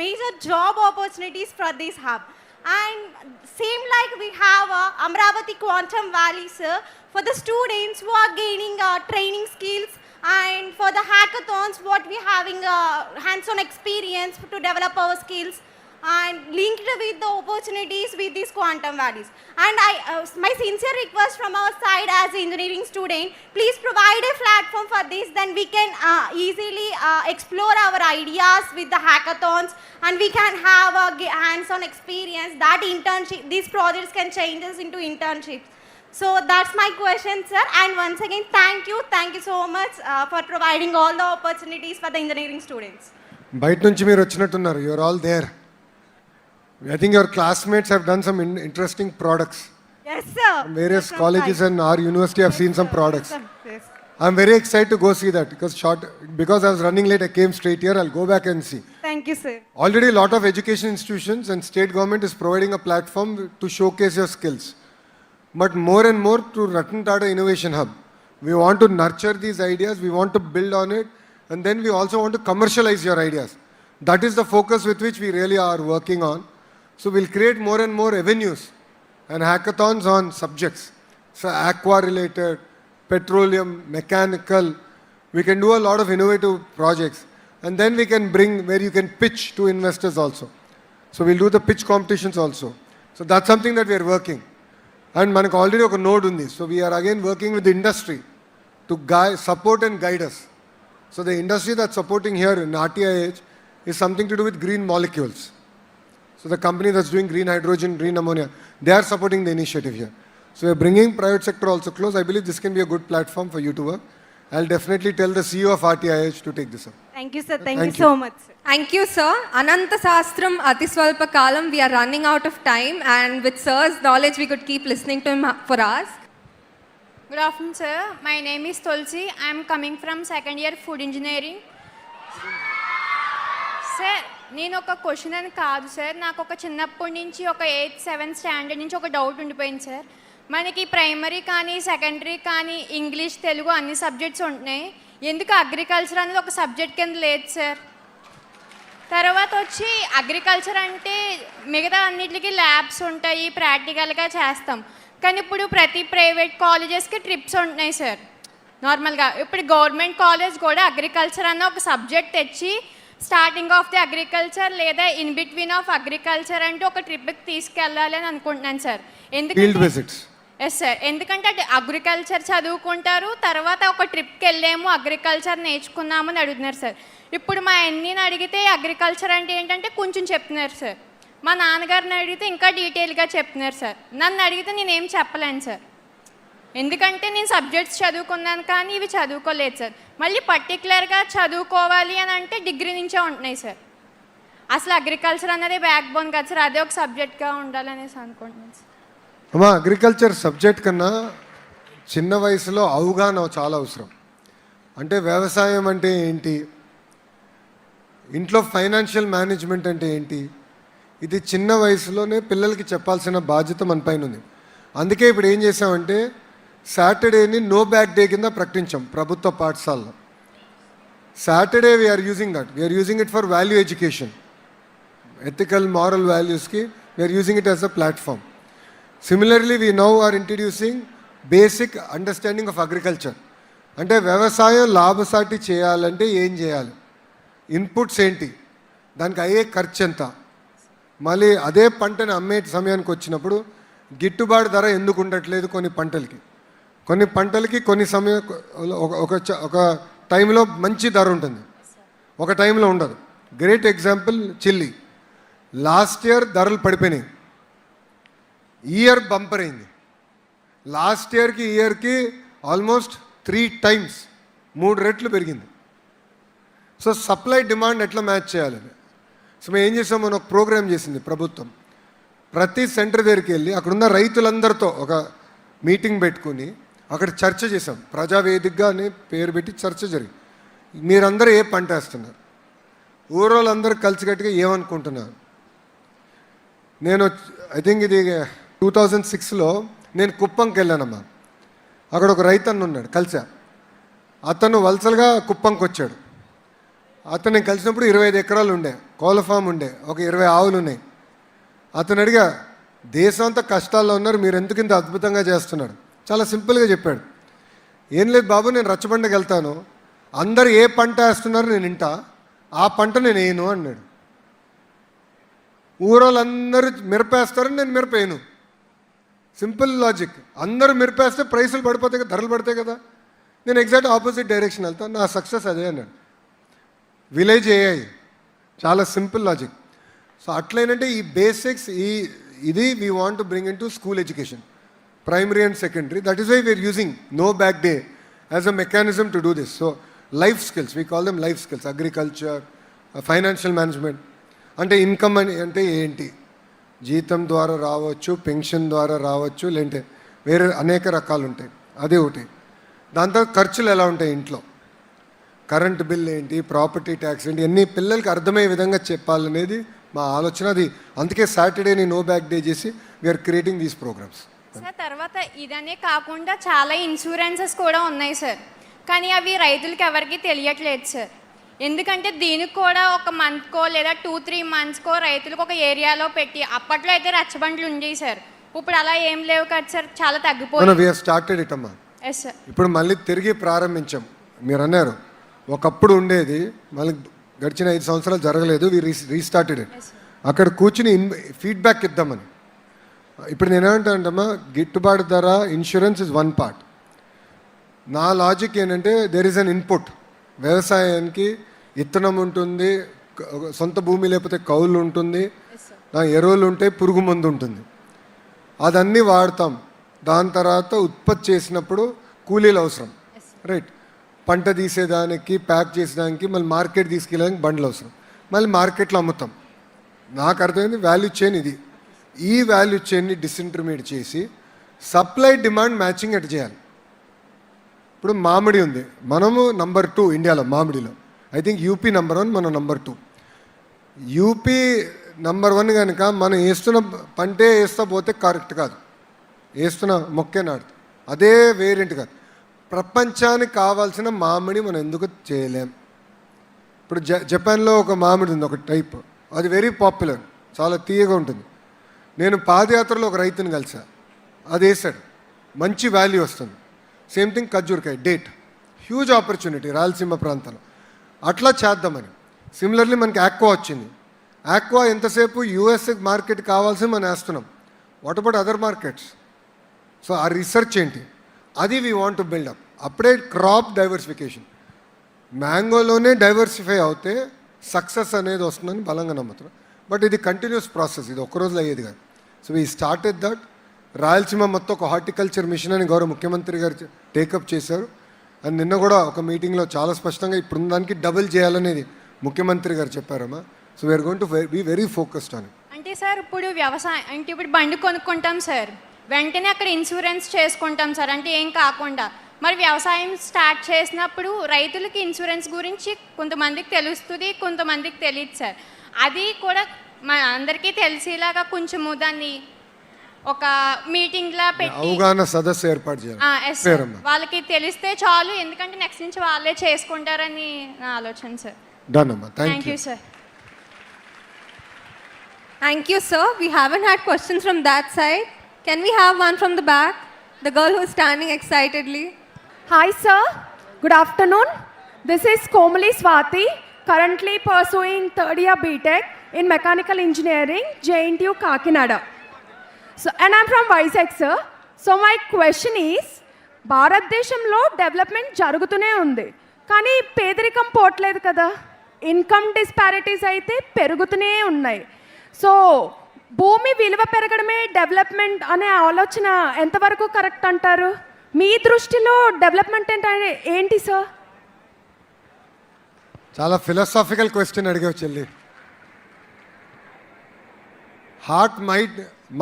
major job opportunities for this hub. And same like we have Amravati Quantum Valley, sir, for the students who are gaining training skills, and for the hackathons, what we having hands-on experience to develop our skills, and linked with the opportunities with these quantum valleys. And my sincere request from our side as an engineering student, please provide a platform for this, then we can easily explore our ideas with the hackathons, and we can have a hands-on experience. That internship, these projects can change us into internships. So that's my question, sir. And once again, thank you so much for providing all the opportunities for the engineering students. బయట నుంచి మీరు వచ్చినట్టున్నారు. You're all there. I think your classmates have done some interesting products. Yes, sir. From various colleges and our university have seen some products. Yes. I'm very excited to go see that because I was running late, I came straight here. I'll go back and see. Thank you, sir. Already a lot of education institutions and state government is providing a platform to showcase your skills. But more and more through Ratan Tata Innovation Hub, we want to nurture these ideas, we want to build on it, and then we also want to commercialize your ideas. That is the focus with which we really are working on. So we'll create more and more avenues and hackathons on subjects. So aqua related, petroleum, mechanical, we can do a lot of innovative projects. And then we can bring where you can pitch to investors also. So we'll do the pitch competitions also. So that's something that we are working. And మనకు already ఒక node ఉంది. So we are again working with the industry to support and guide us. So the industry that's supporting here in RTIH is something to do with green molecules. So the company that's doing green hydrogen, green ammonia, they are supporting the initiative here. So we are bringing private sector also close. I believe this can be a good platform for you to work. I'll definitely tell the CEO of RTIH to take this up. Thank you, sir. Thank you so much, sir. Thank you, sir. Ananta Sastram Atiswalpa Kalam. We are running out of time, and with sir's knowledge, we could keep listening to him for hours. Good afternoon, sir. My name is Tulsi. I am coming from second year food engineering. Sir, నేను ఒక question అని కాదు sir, నాకు ఒక చిన్నప్పటి నుంచి ఒక 8th 7th standard నుంచి ఒక డౌట్ ఉండిపోయింది సార్. మనకి ప్రైమరీ కానీ సెకండరీ కానీ ఇంగ్లీష్ తెలుగు అన్ని సబ్జెక్ట్స్ ఉంటున్నాయి, ఎందుకు అగ్రికల్చర్ అనేది ఒక సబ్జెక్ట్ కింద లేదు సార్? తర్వాత వచ్చి అగ్రికల్చర్ అంటే మిగతా అన్నిటికీ ల్యాబ్స్ ఉంటాయి, ప్రాక్టికల్గా చేస్తాం, కానీ ఇప్పుడు ప్రతి ప్రైవేట్ కాలేజెస్కి ట్రిప్స్ ఉంటున్నాయి సార్. నార్మల్గా ఇప్పుడు గవర్నమెంట్ కాలేజ్ కూడా అగ్రికల్చర్ అన్న ఒక సబ్జెక్ట్ తెచ్చి స్టార్టింగ్ ఆఫ్ ది అగ్రికల్చర్ లేదా ఇన్ బిట్వీన్ ఆఫ్ అగ్రికల్చర్ అంటే ఒక ట్రిప్కి తీసుకెళ్ళాలి అని అనుకుంటున్నాను సార్. ఎందుకంటే ఎస్ సార్, ఎందుకంటే అగ్రికల్చర్ చదువుకుంటారు, తర్వాత ఒక ట్రిప్కి వెళ్ళాము అగ్రికల్చర్ నేర్చుకున్నామని అడుగుతున్నారు సార్. ఇప్పుడు మా అన్నీని అడిగితే అగ్రికల్చర్ అంటే ఏంటంటే కొంచెం చెప్తున్నారు సార్, మా నాన్నగారిని అడిగితే ఇంకా డీటెయిల్గా చెప్తున్నారు సార్, నన్ను అడిగితే నేనేం చెప్పలేను సార్, ఎందుకంటే నేను సబ్జెక్ట్స్ చదువుకున్నాను కానీ ఇవి చదువుకోలేదు సార్. మళ్ళీ పర్టికులర్గా చదువుకోవాలి అని అంటే డిగ్రీ నుంచే ఉంటున్నాయి సార్. అసలు అగ్రికల్చర్ అన్నది బ్యాక్ బోన్ కదా సార్, అదే ఒక సబ్జెక్ట్గా ఉండాలనేసి అనుకుంటున్నాను సార్. అమ్మా, అగ్రికల్చర్ సబ్జెక్ట్ కన్నా చిన్న వయసులో అవగాహన చాలా అవసరం. అంటే వ్యవసాయం అంటే ఏంటి, ఇంట్లో ఫైనాన్షియల్ మేనేజ్మెంట్ అంటే ఏంటి, ఇది చిన్న వయసులోనే పిల్లలకి చెప్పాల్సిన బాధ్యత మన పైన ఉంది. అందుకే ఇప్పుడు ఏం చేసామంటే సాటర్డేని నో బ్యాగ్ డే కింద ప్రకటించాం ప్రభుత్వ పాఠశాలలో. Saturday we're using that, we're using it for value education, ethical moral వాల్యూస్కి we're using it as a platform. Similarly we now are introducing basic understanding of agriculture. అంటే వ్యవసాయం లాభసాటి చేయాలంటే ఏం చేయాలి, ఇన్పుట్స్ ఏంటి, దానికి అయ్యే ఖర్చు ఎంత, మళ్ళీ అదే పంటని అమ్మే సమయానికి వచ్చినప్పుడు గిట్టుబాటు ధర ఎందుకు ఉండట్లేదు కొన్ని పంటలకి కొన్ని సమయం ఒక టైంలో మంచి ధర ఉంటుంది, ఒక టైంలో ఉండదు. Great example chilli. Last year ధరలు పడిపోయినాయి, ఇయర్ బంపర్ అయింది. లాస్ట్ ఇయర్కి ఇయర్కి ఆల్మోస్ట్ 3 times 3 రెట్లు పెరిగింది. సో సప్లై డిమాండ్ ఎట్లా మ్యాచ్ చేయాలని సో మేము ఏం చేసాం, మనం ఒక ప్రోగ్రామ్ చేసింది ప్రభుత్వం. ప్రతి సెంటర్ దగ్గరికి వెళ్ళి అక్కడున్న రైతులందరితో ఒక మీటింగ్ పెట్టుకుని అక్కడ చర్చ చేసాం. ప్రజావేదికగా అని పేరు పెట్టి చర్చ జరిగింది. మీరందరూ ఏ పంట వేస్తున్నారు, ఊరోళ్ళందరూ కలిసికట్టుగా ఏమనుకుంటున్నారు. నేను ఐ థింక్ ఇది 2006లో నేను కుప్పంకి వెళ్ళానమ్మా. అక్కడ ఒక రైతన్న ఉన్నాడు, కలిసా. అతను వలసలుగా కుప్పంకి వచ్చాడు. అతను నేను కలిసినప్పుడు 25 ఎకరాలు ఉండే, కోళ్ళ ఫామ్ ఉండే, ఒక 20 ఆవులు ఉన్నాయి. అతను అడిగా, దేశం అంతా కష్టాల్లో ఉన్నారు, మీరు ఎందుకు ఇంత అద్భుతంగా చేస్తున్నారు? చాలా సింపుల్గా చెప్పాడు. ఏం లేదు బాబు, నేను రచ్చబండకి వెళ్తాను, అందరు ఏ పంట వేస్తున్నారు నేను వింటా, ఆ పంట నేను వేయను అన్నాడు. ఊరోళ్ళందరూ మిరపేస్తారని నేను మిరపేయను. Simple logic. అందరూ మిరపేస్తే ప్రైసులు పడిపోతాయి కదా, ధరలు పడతాయి కదా. నేను ఎగ్జాక్ట్ ఆపోజిట్ డైరెక్షన్ వెళ్తాను, నా సక్సెస్ అదే అన్నాడు. విలేజ్ ఏఐ, చాలా సింపుల్ లాజిక్. సో అట్లయినంటే ఈ బేసిక్స్ ఇది we want to bring into school education, primary and secondary. That is why we are using no bag day as a mechanism to do this. So life skills, we call them life skills. Agriculture, financial management అంటే income అంటే ఏంటి, జీతం ద్వారా రావచ్చు, pension ద్వారా రావచ్చు, లేదంటే వేరే అనేక రకాలు ఉంటాయి, అదే ఒకటి. దాంతో ఖర్చులు ఎలా ఉంటాయి ఇంట్లో, కరెంట్ బిల్ ఏంటి, ప్రాపర్టీ ట్యాక్స్ ఏంటి, అన్ని పిల్లలకి అర్థమయ్యే విధంగా చెప్పాలనేది మా ఆలోచన. అది అందుకే సాటర్డేని నో బ్యాక్ డే చేసి we are creating these programs. Sir తర్వాత ఇదనే కాకుండా చాలా ఇన్సూరెన్సెస్ కూడా ఉన్నాయి సార్, కానీ అవి రైతులకి ఎవరికి తెలియట్లేదు సార్. ఎందుకంటే దీనికి కూడా ఒక మంత్కో లేదా 2-3 మంత్స్కో రైతులకు ఒక ఏరియాలో పెట్టి, అప్పట్లో అయితే రచ్చబండ్లు ఉండేవి సార్, ఇప్పుడు అలా ఏం లేవు కదా సార్, చాలా తగ్గిపోయింది. Yes sir. ఇప్పుడు మళ్ళీ తిరిగి ప్రారంభించాం. మీరు అన్నారు ఒకప్పుడు ఉండేది, మళ్ళీ గడిచిన 5 సంవత్సరాలు జరగలేదు, రీస్టార్టెడ్. అక్కడ కూర్చుని ఫీడ్బ్యాక్ ఇద్దామని. ఇప్పుడు నేనేమంటానంటమ్మా, గిట్టుబాటు ధర, ఇన్సూరెన్స్ ఇస్ వన్ పార్ట్. నా లాజిక్ ఏంటంటే దేర్ ఇస్ అన్ ఇన్పుట్. వ్యవసాయానికి ఇత్తనం ఉంటుంది, సొంత భూమి లేకపోతే కౌలు ఉంటుంది, ఎరువులు ఉంటాయి, పురుగు మందు ఉంటుంది, అదన్నీ వాడతాం. దాని తర్వాత ఉత్పత్తి చేసినప్పుడు కూలీలు అవసరం, రైట్. పంట తీసేదానికి, ప్యాక్ చేసేదానికి, మళ్ళీ మార్కెట్ తీసుకెళ్ళడానికి బండ్లు అవసరం, మళ్ళీ మార్కెట్లో అమ్ముతాం. నాకు అర్థమైంది వాల్యూ చైన్ ఇది. ఈ వాల్యూ చైన్ని డిస్ఇంటర్మీడియట్ చేసి సప్లై డిమాండ్ మ్యాచింగ్ ఎట్ చేయాలి. ఇప్పుడు మామిడి ఉంది, మనము నంబర్ 2 ఇండియాలో మామిడిలో. ఐ థింక్ యూపీ నంబర్ 1, మనం నంబర్ 2. యూపీ నంబర్ 1 కనుక మనం వేస్తున్న పంటే వేస్తా పోతే కరెక్ట్ కాదు, వేస్తున్న మొక్కే నాడు అదే వేరియంట్ కాదు. ప్రపంచానికి కావాల్సిన మామిడి మనం ఎందుకు చేయలేం? ఇప్పుడు జపాన్లో ఒక మామిడి ఉంది, ఒక టైప్, అది వెరీ పాపులర్, చాలా తీయగా ఉంటుంది. నేను పాదయాత్రలో ఒక రైతుని కలిసా, అది వేసాడు, మంచి వాల్యూ వస్తుంది. సేమ్ థింగ్ ఖర్జూరకాయ, డేట్, హ్యూజ్ ఆపర్చునిటీ రాయలసీమ ప్రాంతంలో. అట్లా చేద్దామని. సిమిలర్లీ మనకి ఆక్వా వచ్చింది. ఆక్వా ఎంతసేపు యూఎస్ మార్కెట్ కావాల్సింది మనం వేస్తున్నాం. What about other markets? So ఆ రీసెర్చ్ ఏంటి, అది వీ వాంట్ టు బిల్డప్. అప్పుడే క్రాప్ డైవర్సిఫికేషన్, మ్యాంగోలోనే డైవర్సిఫై అవుతే సక్సెస్ అనేది వస్తుందని బలంగా నమ్ముతున్నాం. బట్ ఇది కంటిన్యూస్ ప్రాసెస్, ఇది ఒక్క రోజులో అయ్యేది కాదు. So we started that. Rayalaseema మొత్తం ఒక హార్టికల్చర్ మిషన్ అని గౌరవ ముఖ్యమంత్రి గారు టేకప్ చేశారు. అండ్ నిన్న కూడా ఒక మీటింగ్లో చాలా స్పష్టంగా ఇప్పుడున్న దానికి డబుల్ చేయాలనేది ముఖ్యమంత్రి గారు చెప్పారమ్మా. So we're going to be very focused on. అంటే సార్ ఇప్పుడు వ్యవసాయం అంటే ఇప్పుడు బండి కొనుక్కుంటాం సార్, వెంటనే అక్కడ ఇన్సూరెన్స్ చేసుకుంటాం సార్, అంటే ఏం కాకుండా. మరి వ్యవసాయం స్టార్ట్ చేసినప్పుడు రైతులకి ఇన్సూరెన్స్ గురించి కొంతమందికి తెలుస్తుంది, కొంతమందికి తెలియదు సార్. అది కూడా మన అందరికీ తెలిసేలాగా కొంచెము దాన్ని ఒక మీటింగ్ లా పెట్టి అవగాహన సదస్సు ఏర్పాటు చేయాలి. వాళ్ళకి తెలిస్తే చాలు, ఎందుకంటే నెక్స్ట్ నుంచి వాళ్ళే చేసుకుంటారని నా ఆలోచన sir. Thank you sir. Thank you, sir. We haven't had questions from that side. Can we have one from the back? The girl who is standing excitedly. Hi, sir. Good afternoon. This is Komali Swati, currently pursuing 3rd year BTech in Mechanical Engineering, JNTU Kakinada. So, and I'm from Vizag, sir. So, my question is, భారతదేశంలో development జరుగుతూనే ఉంది, కానీ పేదరికం పోవట్లేదు కదా. Income disparities అయితే పెరుగుతూనే ఉన్నాయి. సో భూమి విలువ పెరగడమే డెవలప్మెంట్ అనే ఆలోచన ఎంతవరకు కరెక్ట్ అంటారు? మీ దృష్టిలో డెవలప్మెంట్ అంటే ఏంటి సార్? చాలా ఫిలాసాఫికల్ క్వశ్చన్ అడిగావు చెల్లి. Heart,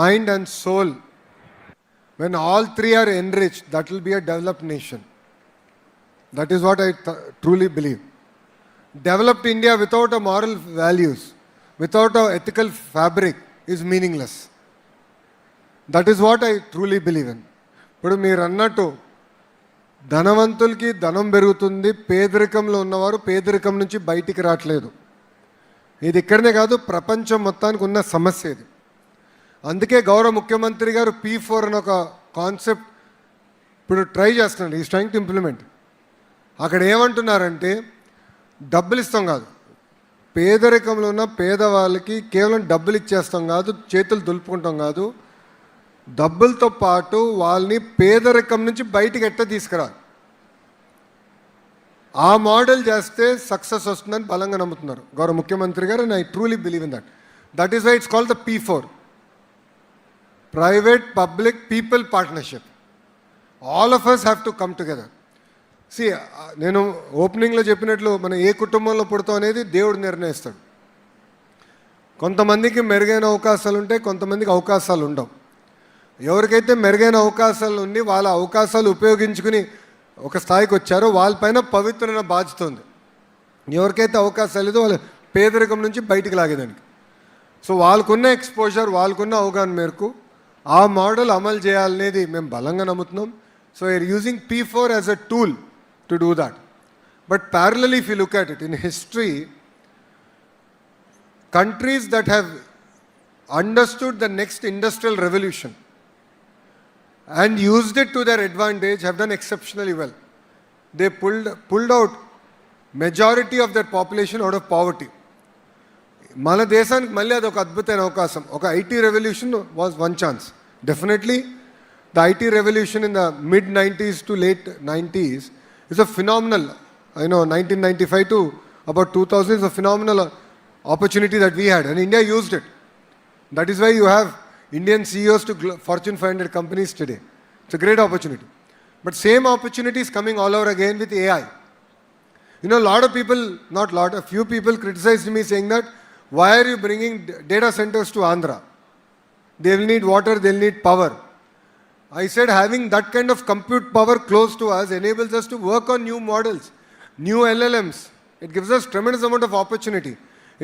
mind and soul When all three are enriched, that will be a developed nation. That is what I truly believe. Developed India without a moral values, without a ethical fabric is meaningless. That is what I truly believe in. ఇప్పుడు మీరు అన్నట్టు ధనవంతులకి ధనం పెరుగుతుంది, పేదరికంలో ఉన్నవారు పేదరికం నుంచి బయటికి రావట్లేదు. ఇది ఇక్కడనే కాదు, ప్రపంచం మొత్తానికి ఉన్న సమస్య ఇది. అందుకే గౌరవ ముఖ్యమంత్రి గారు P4 అని ఒక కాన్సెప్ట్ ఇప్పుడు ట్రై చేస్తున్నారు. Is trying to implement. అక్కడ ఏమంటున్నారంటే డబ్బులు ఇస్తాం కాదు, పేదరికంలో ఉన్న పేదవాళ్ళకి కేవలం డబ్బులు ఇచ్చేస్తాం కాదు, చేతులు దులుపుకుంటాం కాదు, డబ్బులతో పాటు వాళ్ళని పేదరికం నుంచి బయటికి ఎట్ట తీసుకురాలి. ఆ మోడల్ చేస్తే సక్సెస్ వస్తుందని బలంగా నమ్ముతున్నారు గౌరవ ముఖ్యమంత్రి గారు. And I truly believe in that. That is why it's called the P4, private public people partnership. All of us have to come together. See, నేను ఓపెనింగ్లో చెప్పినట్లు మనం ఏ కుటుంబంలో పుడతాం అనేది దేవుడు నిర్ణయిస్తాడు. కొంతమందికి మెరుగైన అవకాశాలు ఉంటాయి, కొంతమందికి అవకాశాలు ఉండవు. ఎవరికైతే మెరుగైన అవకాశాలు ఉండి వాళ్ళ అవకాశాలు ఉపయోగించుకుని ఒక స్థాయికి వచ్చారో వాళ్ళపైన పవిత్రమైన బాధ్యత ఉంది. ఎవరికైతే అవకాశాలు లేదో వాళ్ళ పేదరికం నుంచి బయటికి లాగేదానికి. సో వాళ్ళకున్న ఎక్స్పోజర్, వాళ్ళకున్న అవగాహన మేరకు ఆ మోడల్ అమలు చేయాలనేది మేము బలంగా నమ్ముతున్నాం. So we are using P4 as a tool to do that. But parallelly, if you look at it, in history, countries that have understood the next industrial revolution and used it to their advantage have done exceptionally well. They pulled out majority of their population out of poverty. మన దేశానికి మళ్ళీ అది ఒక అద్భుతమైన అవకాశం. ఒక IT revolution was one chance. Definitely, the IT revolution in the mid-90s to late 90s is a phenomenal, 1995 to about 2000 is a phenomenal opportunity that we had, and India used it. That is why you have Indian CEOs to Fortune 500 companies today. It's a great opportunity. But same opportunity is coming all over again with AI. A lot of people, not lot, a few people criticized me saying that, why are you bringing data centers to Andhra? They will need water, they will need power. I said having that kind of compute power close to us enables us to work on new models, new LLMs. It gives us tremendous amount of opportunity.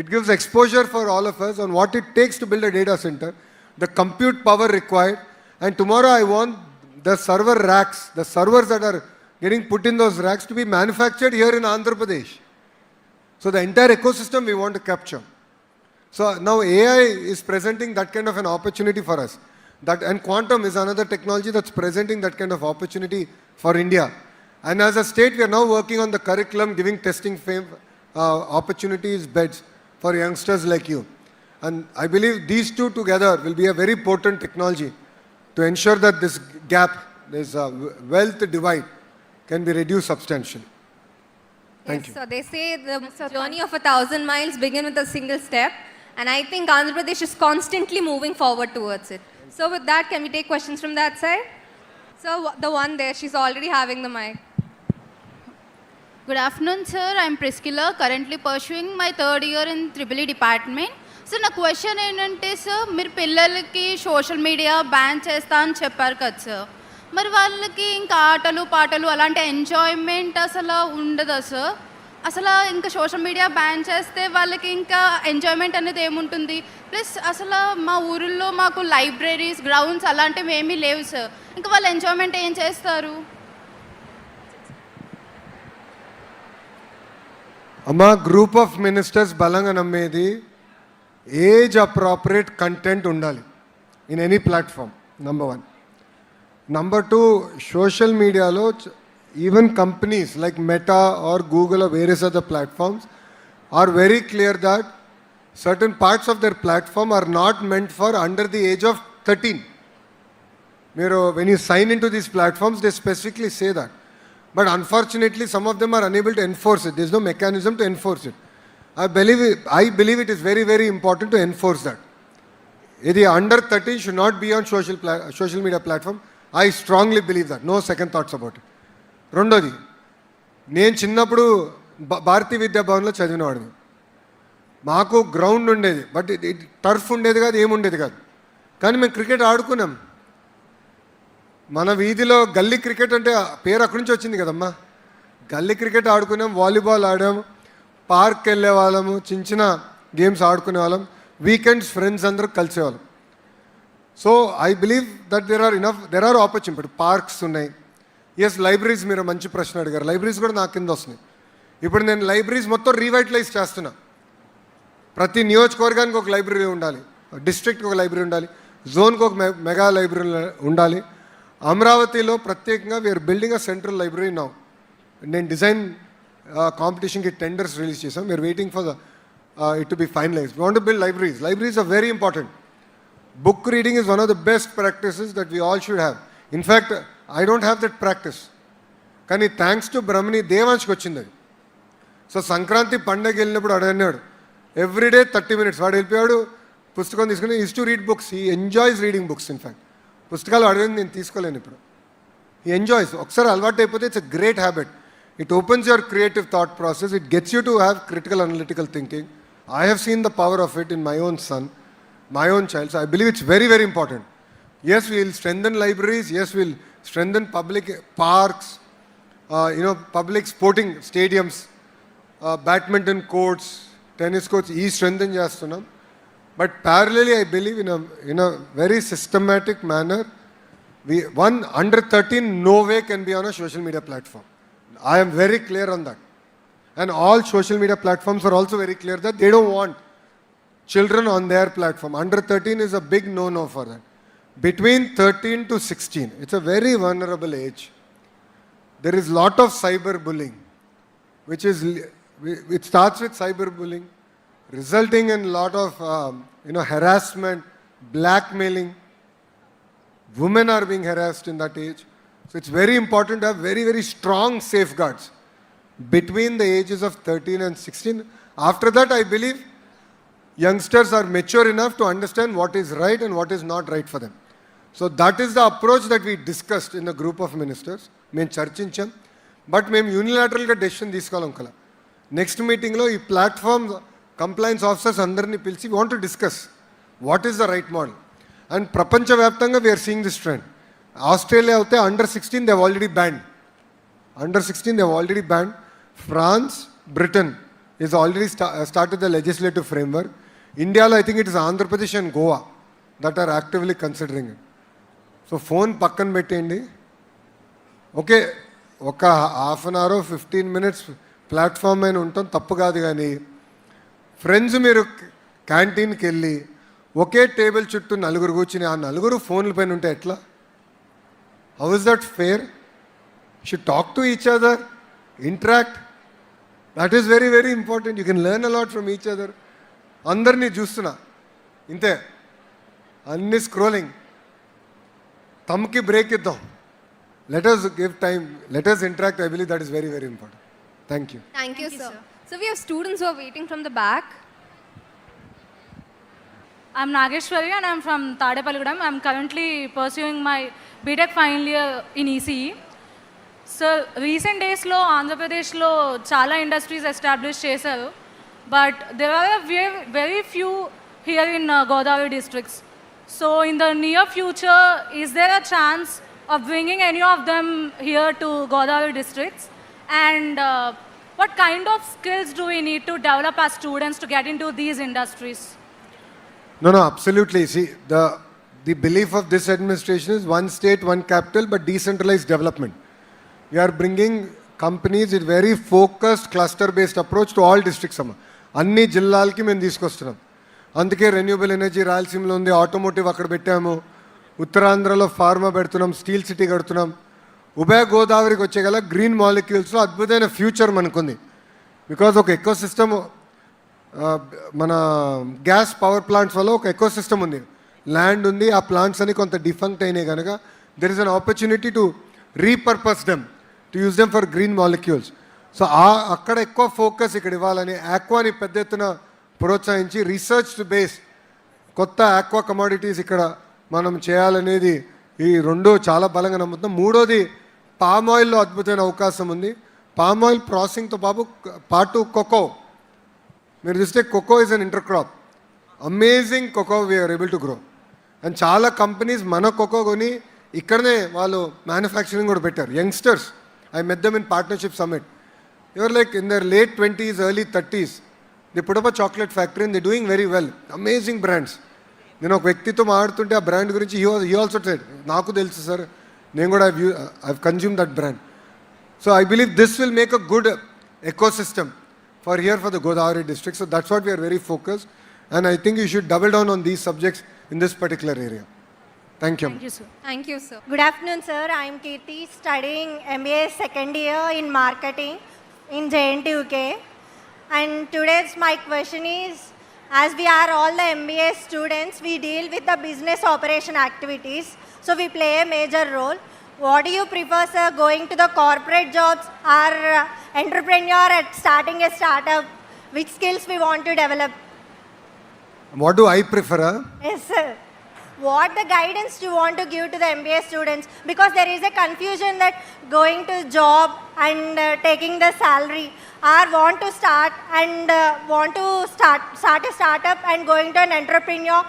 It gives exposure for all of us on what it takes to build a data center, the compute power required. And tomorrow I want the server racks, the servers that are getting put in those racks to be manufactured here in Andhra Pradesh. So the entire ecosystem we want to capture. So now AI is presenting that kind of an opportunity for us. And quantum is another technology that's presenting that kind of opportunity for India. And as a state, we are now working on the curriculum, giving testing opportunities, beds for youngsters like you. And I believe these two together will be a very potent technology to ensure that this gap, this wealth divide, can be reduced substantially. Thank you. So they say the journey of 1,000 miles begin with a single step. And I think Andhra Pradesh is constantly moving forward towards it. So with that, can we take questions from that side? So the one there, she's already having the mic. Good afternoon, sir. I'm Priscilla, currently pursuing my third year in EEE department. So నా question ఏంటంటే sir, మీరు పిల్లలకి social media ban చేస్తా అని చెప్పారు కదా sir, మరి వాళ్ళకి ఇంకా ఆటలు పాటలు అలాంటి ఎంజాయ్మెంట్ అసలు ఉండదా సార్? అసలు ఇంకా సోషల్ మీడియా బ్యాన్ చేస్తే వాళ్ళకి ఇంకా ఎంజాయ్మెంట్ అనేది ఏముంటుంది? ప్లస్ అసలు మా ఊరిలో మాకు లైబ్రరీస్, గ్రౌండ్స్ అలాంటివి ఏమీ లేవు సార్. ఇంకా వాళ్ళు ఎంజాయ్మెంట్ ఏం చేస్తారు? అమ్మా, గ్రూప్ ఆఫ్ మినిస్టర్స్ బలంగా నమ్మేది ఏజ్ అప్రాపరేట్ కంటెంట్ ఉండాలి in any platform, number 1. Number 2, social మీడియాలో even companies like Meta or Google or various other platforms are very clear that certain parts of their platform are not meant for under the age of 13. When you sign into these platforms, they specifically say that. But unfortunately, some of them are unable to enforce it. There is no mechanism to enforce it. I believe it is very, very important to enforce that. If under 13 should not be on social media platform. I strongly believe that. No second thoughts about it. రెండోది, నేను చిన్నప్పుడు భారతీయ విద్యాభవన్లో చదివినవాడిని. మాకు ground ఉండేది, but turf ఉండేది కాదు, ఏముండేది కాదు. కానీ మేము క్రికెట్ ఆడుకున్నాం. మన వీధిలో గల్లీ క్రికెట్ అంటే పేరు అక్కడి నుంచి వచ్చింది కదమ్మా. గల్లీ క్రికెట్ ఆడుకున్నాం, వాలీబాల్ ఆడాం, పార్క్కి వెళ్ళే వాళ్ళము, చిన్న చిన్న గేమ్స్ ఆడుకునే వాళ్ళం, వీకెండ్స్ ఫ్రెండ్స్ అందరూ కలిసేవాళ్ళం. So I believe that there are opportunity. ఇప్పుడు పార్క్స్ ఉన్నాయి. ఎస్, లైబ్రరీస్, మీరు మంచి ప్రశ్న అడిగారు. లైబ్రరీస్ కూడా నా కింద వస్తున్నాయి. ఇప్పుడు నేను లైబ్రరీస్ మొత్తం రీవైటలైజ్ చేస్తున్నా. ప్రతి నియోజకవర్గానికి ఒక లైబ్రరీ ఉండాలి, డిస్ట్రిక్ట్కి ఒక లైబ్రరీ ఉండాలి, జోన్కి ఒక మెగా లైబ్రరీ ఉండాలి. అమరావతిలో ప్రత్యేకంగా we are building a central library now. నేను డిజైన్ కాంపిటీషన్కి టెండర్స్ రిలీజ్ చేసాం. We are waiting for it to be finalise. We want to build libraries. Libraries are very important. Book reading is one of the best practices that we all should have. In fact, I don't have that practice. కానీ thanks to బ్రహ్మణి దేవాంశ్కి వచ్చింది అది. So Sankranti పండగ వెళ్ళినప్పుడు అన్నాడు everyday 30 minutes వాడు వెళ్ళిపోయాడు, పుస్తకం తీసుకుని is to read books. He enjoys reading books. In fact పుస్తకాలు అడిగింది నేను తీసుకోలేను ఇప్పుడు. He enjoys. ఒకసారి అలవాటు అయిపోతే it's a great habit. It opens your creative thought process. It gets you to have critical analytical thinking. I have seen the power of it in my own son, my own child. So I believe it's very, very important. Yes, we will strengthen libraries. Yes, we will strengthen public parks, public sporting stadiums, badminton courts, tennis courts. Ee strengthen chestunam. But parallelly, I believe in a very systematic manner, one under 13 no way can be on a social media platform. I am very clear on that. And all social media platforms are also very clear that they don't want children on their platform. Under 13 is a big no-no for that. Between 13 to 16, it's a very vulnerable age. There is lot of cyberbullying, which starts with cyberbullying, resulting in lot of harassment, blackmailing. Women are being harassed in that age. So it's very important to have very, very strong safeguards between the ages of 13 and 16. After that, I believe youngsters are mature enough to understand what is right and what is not right for them. So that is the approach that we discussed in the group of ministers. మేము చర్చించాం, but మేము యూనిలాటరల్గా decision తీసుకోవాలి కల. Next మీటింగ్లో ఈ platform complains officers అందరినీ పిలిచి want to discuss what is the right model. And ప్రపంచవ్యాప్తంగా we're seeing this trend. Australia అయితే under 16 they already ban. Under 16 they already ban. France, Britain is already started the legislative framework. Indiaలో I think it is Andhra Pradesh and Goa that are actively considering it. So phone పక్కన పెట్టేయండి. Okay, ఒక half an hour 15 minutes platform అయిన ఉంటాం, తప్పు కాదు. కానీ friends మీరు క్యాంటీన్కి వెళ్ళి ఒకే టేబుల్ చుట్టూ నలుగురు కూర్చుని ఆ నలుగురు ఫోన్ల పైన ఉంటే ఎట్లా? How is that fair? Should talk to each other, interact. That is very, very important. You can learn allot from each other. అందరినీ చూస్తున్నా ఇంతే, అన్ని స్క్రోలింగ్. తమ్కి బ్రేక్ ఇద్దాం. Let us give time, let us interact. I believe that is very, very important. Thank you. Thank you, sir. So we have students who are waiting from the back. I'm Nageshwari and I'm from Tadepalligudam. I'm currently pursuing my BTech final year in ECE. So recent days lo Andhra Pradesh lo chala industries established chesaru, but there are very few here in Godavari districts. So in the near future, is there a chance of bringing any of them here to Godavari districts? And what kind of skills do we need to develop as students to get into these industries? No, absolutely. See, the belief of this administration is one state, one capital, but decentralized development. We are bringing companies with very focused cluster-based approach to all districts. అన్ని జిల్లాలకి మేము తీసుకొస్తున్నాం. అందుకే renewable energy రాయలసీమలో ఉంది, automotive అక్కడ పెట్టాము, ఉత్తరాంధ్రలో ఫార్మా పెడుతున్నాం, స్టీల్ సిటీ కడుతున్నాం. ఉభయ గోదావరికి వచ్చే గల గ్రీన్ మాలిక్యూల్స్లో అద్భుతమైన ఫ్యూచర్ మనకుంది. బికాజ్ ఒక ఎకో సిస్టమ్, మన గ్యాస్ పవర్ ప్లాంట్స్ వల్ల ఒక ఎకో సిస్టమ్ ఉంది, ల్యాండ్ ఉంది. ఆ ప్లాంట్స్ అని కొంత డిఫంక్ట్ అయినాయి కనుక there is an opportunity to repurpose them, to use them for green molecules. So అక్కడ ఎక్కువ ఫోకస్ ఇక్కడ ఇవ్వాలని ఆక్వాని పెద్ద ఎత్తున ప్రోత్సహించి రీసెర్చ్ బేస్ కొత్త ఆక్వా కమోడిటీస్ ఇక్కడ మనం చేయాలనేది ఈ రెండు చాలా బలంగా నమ్ముతున్నాం. మూడోది పామ్ ఆయిల్లో అద్భుతమైన అవకాశం ఉంది. పామ్ ఆయిల్ ప్రాసెసింగ్తో పాటు కోకో, మీరు చూస్తే cocoa is an intercrop. Amazing cocoa we are able to grow. And చాలా కంపెనీస్ మన కోకో కొని ఇక్కడనే వాళ్ళు మ్యానుఫ్యాక్చరింగ్ కూడా పెట్టారు. Youngsters, I met them in partnership summit. You're like in their late 20s, early 30s. They put up a chocolate factory and they doing very well. Amazing brands. నేను ఒక వ్యక్తితో మాట్లాడుతుంటే ఆ బ్రాండ్ గురించి హీ ఆల్సో సెడ్, నాకు తెలుసు sir, నేను కూడా I consume that brand. So I believe this will make a good ecosystem for here for the Godavari district. So that's what we are very focused, and I think you should double down on these subjects in this particular area. Thank you. Thank you, sir. Thank you, sir. Good afternoon, sir. I am Kirti, studying MBA second year in marketing in JNTUK. And today's my question is, as we are all the MBA students, we deal with the business operation activities. So we play a major role. What do you prefer, sir, going to the corporate jobs or entrepreneur at starting a startup? Which skills we want to develop? What do I prefer? Yes, sir. What the guidance do you want to give to the MBA students? Because there is a confusion that going to job and taking the salary, or want to start a startup and going to an entrepreneur,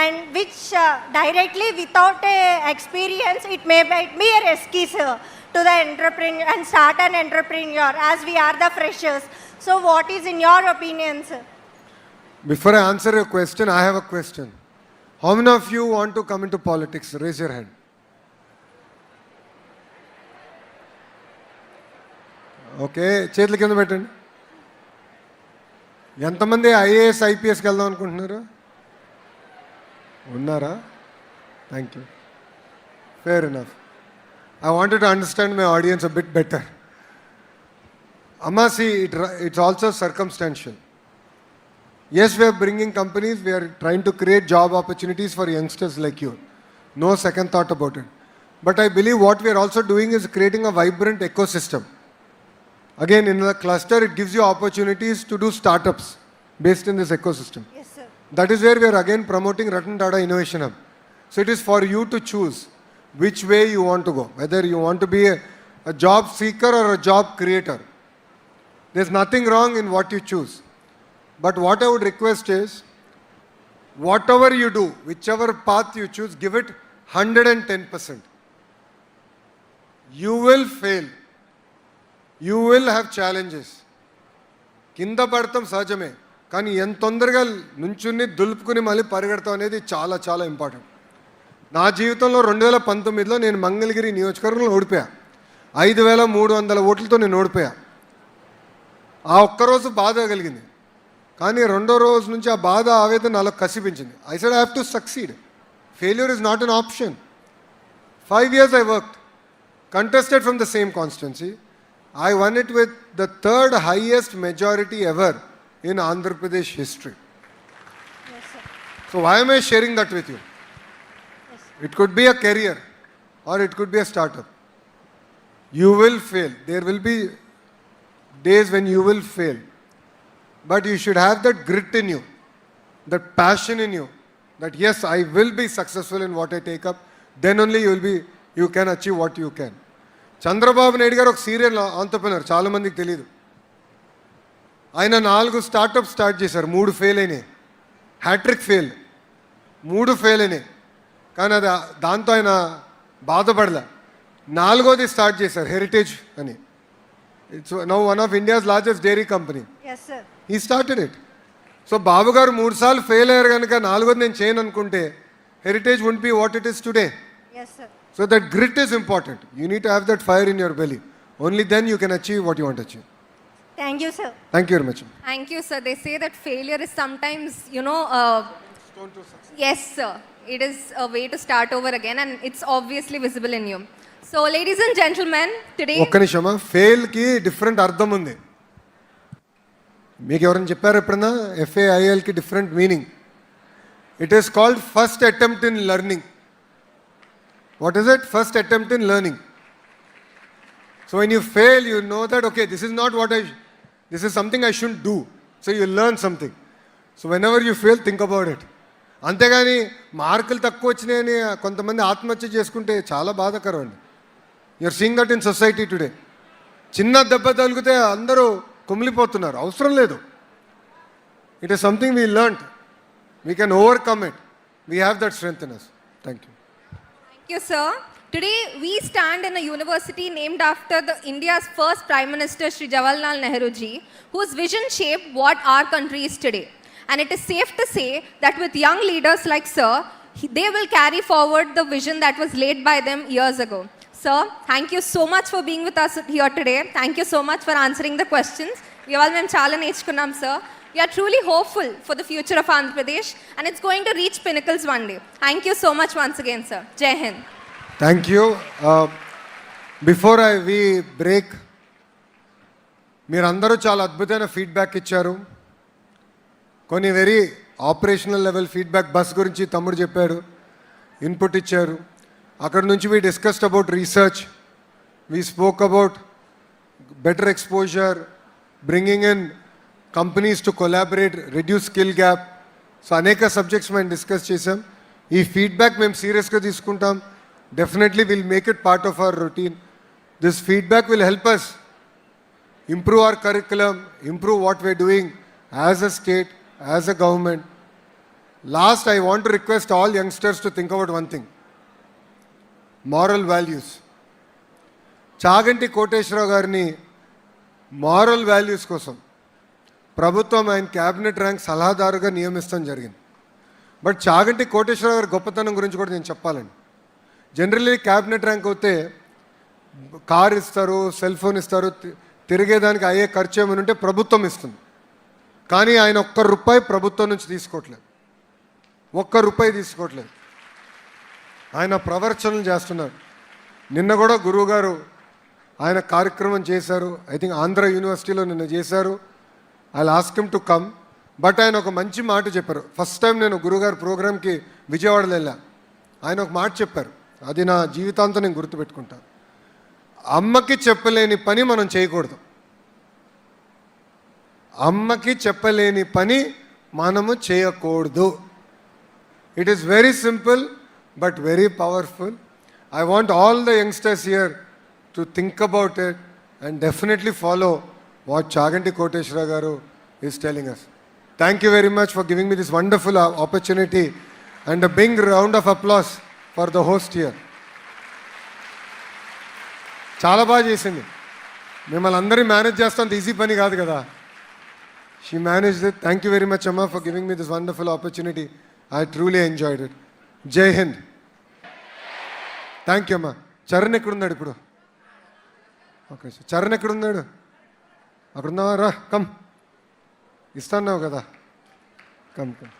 and which directly without a experience it may be a risky, sir, to the entrepreneur and start an entrepreneur, as we are the freshers. So what is in your opinion, sir? Before I answer your question, I have a question. How many of you want to come into politics? Raise your hand. Okay, చేతుల కింద పెట్టండి. ఎంతమంది IAS ఐపీఎస్కి వెళ్దాం అనుకుంటున్నారు? ఉన్నారా? Thank you. Fair enough. I wanted to understand my audience a bit better. Amma, see, it's also circumstantial. Yes, we are bringing companies, we are trying to create job opportunities for youngsters like you. No second thought about it. But I believe what we are also doing is creating a vibrant ecosystem. Again, in the cluster, it gives you opportunities to do startups based in this ecosystem. Yes, sir. That is where we are again promoting Ratan Tata Innovation Hub. So it is for you to choose which way you want to go, whether you want to be a job seeker or a job creator. There's nothing wrong in what you choose. But what I would request is, whatever you do, whichever path you choose, give it 110%. You will fail. You will have challenges. కింద పడతాం సహజమే, కానీ ఎంత తొందరగా నుంచుని దులుపుకుని మళ్ళీ పరిగెడతాం అనేది చాలా చాలా ఇంపార్టెంట్. నా జీవితంలో 2019లో నేను మంగళగిరి నియోజకవర్గంలో ఓడిపోయా. 5300 ఓట్లతో నేను ఓడిపోయా. ఆ ఒక్కరోజు బాధ కలిగింది, కానీ రెండో రోజు నుంచి ఆ బాధ ఆవేదన నాలో కసిపించింది. I said I have to succeed. Failure is not an option. 5 years I worked, contested from the same constituency. I won it with the 3rd highest majority ever in Andhra Pradesh history. Yes, sir. So why am I sharing that with you? Yes. It could be a career or it could be a startup. You will fail. There will be days when you will fail. But you should have that grit in you, that passion in you, that yes, I will be successful in what I take up. Then only you can achieve what you can. Chandrababu Naidu గారు ఒక serial entrepreneur, చాలా మందికి తెలియదు. ఆయన 4 startup start చేశారు, 3 fail అయినాయి. Hat trick fail, 3 fail అయినాయి. కానీ దాంతో ఆయన బాధపడలే. 4వది స్టార్ట్ చేశారు, హెరిటేజ్ అని. It's now one of India's largest dairy company. Yes, sir. He started it. So Babu garu 3 సార్లు ఫెయిల్ అయ్యారు కనుక 4వది నేను చేయను అనుకుంటే heritage won't be what it is today. Yes, sir. So that grit is important. You need to have that fire in your belly. Only then you can achieve what you want to achieve. Thank you, sir. Thank you very much. Thank you, sir. They say that failure is sometimes, yes, sir. It is a way to start over again, and it's obviously visible in you. So, ladies and gentlemen, today... ఒక్క నిమిషమా, ఫెయిల్కి different అర్థం ఉంది. మీకు ఎవరైనా చెప్పారు ఎప్పుడన్నా? FAILకి different meaning. It is called first attempt in learning. What is it? First attempt in learning. So when you fail, you know that, okay, this is not this is something I shouldn't do. So you learn something. So whenever you fail, think about it. అంతేగాని మార్కులు తక్కువ వచ్చినాయని కొంతమంది ఆత్మహత్య చేసుకుంటే చాలా బాధాకరం అండి. You are seeing that in society today. చిన్న దెబ్బ తగిలితే అందరూ కుమిలిపోతున్నారు. అవసరం లేదు. It is something we learned. We can overcome it. We have that strength in us. Thank you. Thank you, sir. Today, we stand in a university named after India's first Prime Minister, Shri Jawaharlal Nehru ji, whose vision shaped what our country is today. And it is safe to say that with young leaders like Sir, they will carry forward the vision that was laid by them years ago. Sir, thank you so much for being with us here today. Thank you so much for answering the questions. మేము చాలా నేర్చుకున్నాం, sir. We are truly hopeful for the future of Andhra Pradesh, and it's going to reach pinnacles one day. Thank you so much once again, sir. Jai Hind. Thank you. Before we break, మీరందరూ చాలా అద్భుతమైన feedback ఇచ్చారు. కొన్ని very operational level feedback bus గురించి తమ్ముడు చెప్పాడు, input ఇచ్చారు. అక్కడ నుంచి we discussed about research, we spoke about better exposure, bringing in companies to collaborate, reduce skill gap. So అనేక సబ్జెక్ట్స్ మేము డిస్కస్ చేసాం. ఈ ఫీడ్బ్యాక్ మేము సీరియస్గా తీసుకుంటాం. Definitely will make it part of our routine. This feedback will help us improve our curriculum, improve what we are doing as a state, as a government. Last, I want to request all youngsters to think about one thing: moral values. Chaganti Koteswararao గారిని moral values కోసం ప్రభుత్వం ఆయన cabinet rank సలహాదారుగా నియమిస్తాం జరిగింది. But Chaganti Koteswararao గారి గొప్పతనం గురించి కూడా నేను చెప్పాలండి. జనరల్లీ క్యాబినెట్ ర్యాంక్ అయితే కార్ ఇస్తారు, సెల్ ఫోన్ ఇస్తారు, తిరిగేదానికి అయ్యే ఖర్చు ఏమైనా ఉంటే ప్రభుత్వం ఇస్తుంది. కానీ ఆయన ఒక్క రూపాయి ప్రభుత్వం నుంచి తీసుకోవట్లేదు, ఒక్క రూపాయి తీసుకోవట్లేదు. ఆయన ప్రవర్చనలు చేస్తున్నారు. నిన్న కూడా గురువు గారు ఆయన కార్యక్రమం చేశారు. ఐ థింక్ ఆంధ్ర యూనివర్సిటీలో నిన్న చేశారు. I ask him to come. But ఆయన ఒక మంచి మాట చెప్పారు. ఫస్ట్ టైం నేను గురుగారు ప్రోగ్రామ్కి విజయవాడలో వెళ్ళా. ఆయన ఒక మాట చెప్పారు, అది నా జీవితాంతం నేను గుర్తుపెట్టుకుంటాను. అమ్మకి చెప్పలేని పని మనం చేయకూడదు. అమ్మకి చెప్పలేని పని మనము చేయకూడదు. It is very simple but very powerful. I want all the youngsters here to think about it and definitely follow what Chaganti Koteshwara garu is telling us. Thank you very much for giving me this wonderful opportunity, and a big round of applause for the host here. చాలా బాగా చేసింది. మిమ్మల్ని అందరినీ manage చేస్తాం easy పని కాదు కదా. She managed it. Thank you very much అమ్మా for giving me this wonderful opportunity. I truly enjoyed it. Jai Hind. Thank you అమ్మా. చరణ్ ఎక్కడున్నాడు ఇప్పుడు? ఓకే, చరణ్ ఎక్కడున్నాడు? అక్కడున్నావా? రా, కమ్. ఇస్తాన్నావు కదా, కమ్ కమ్.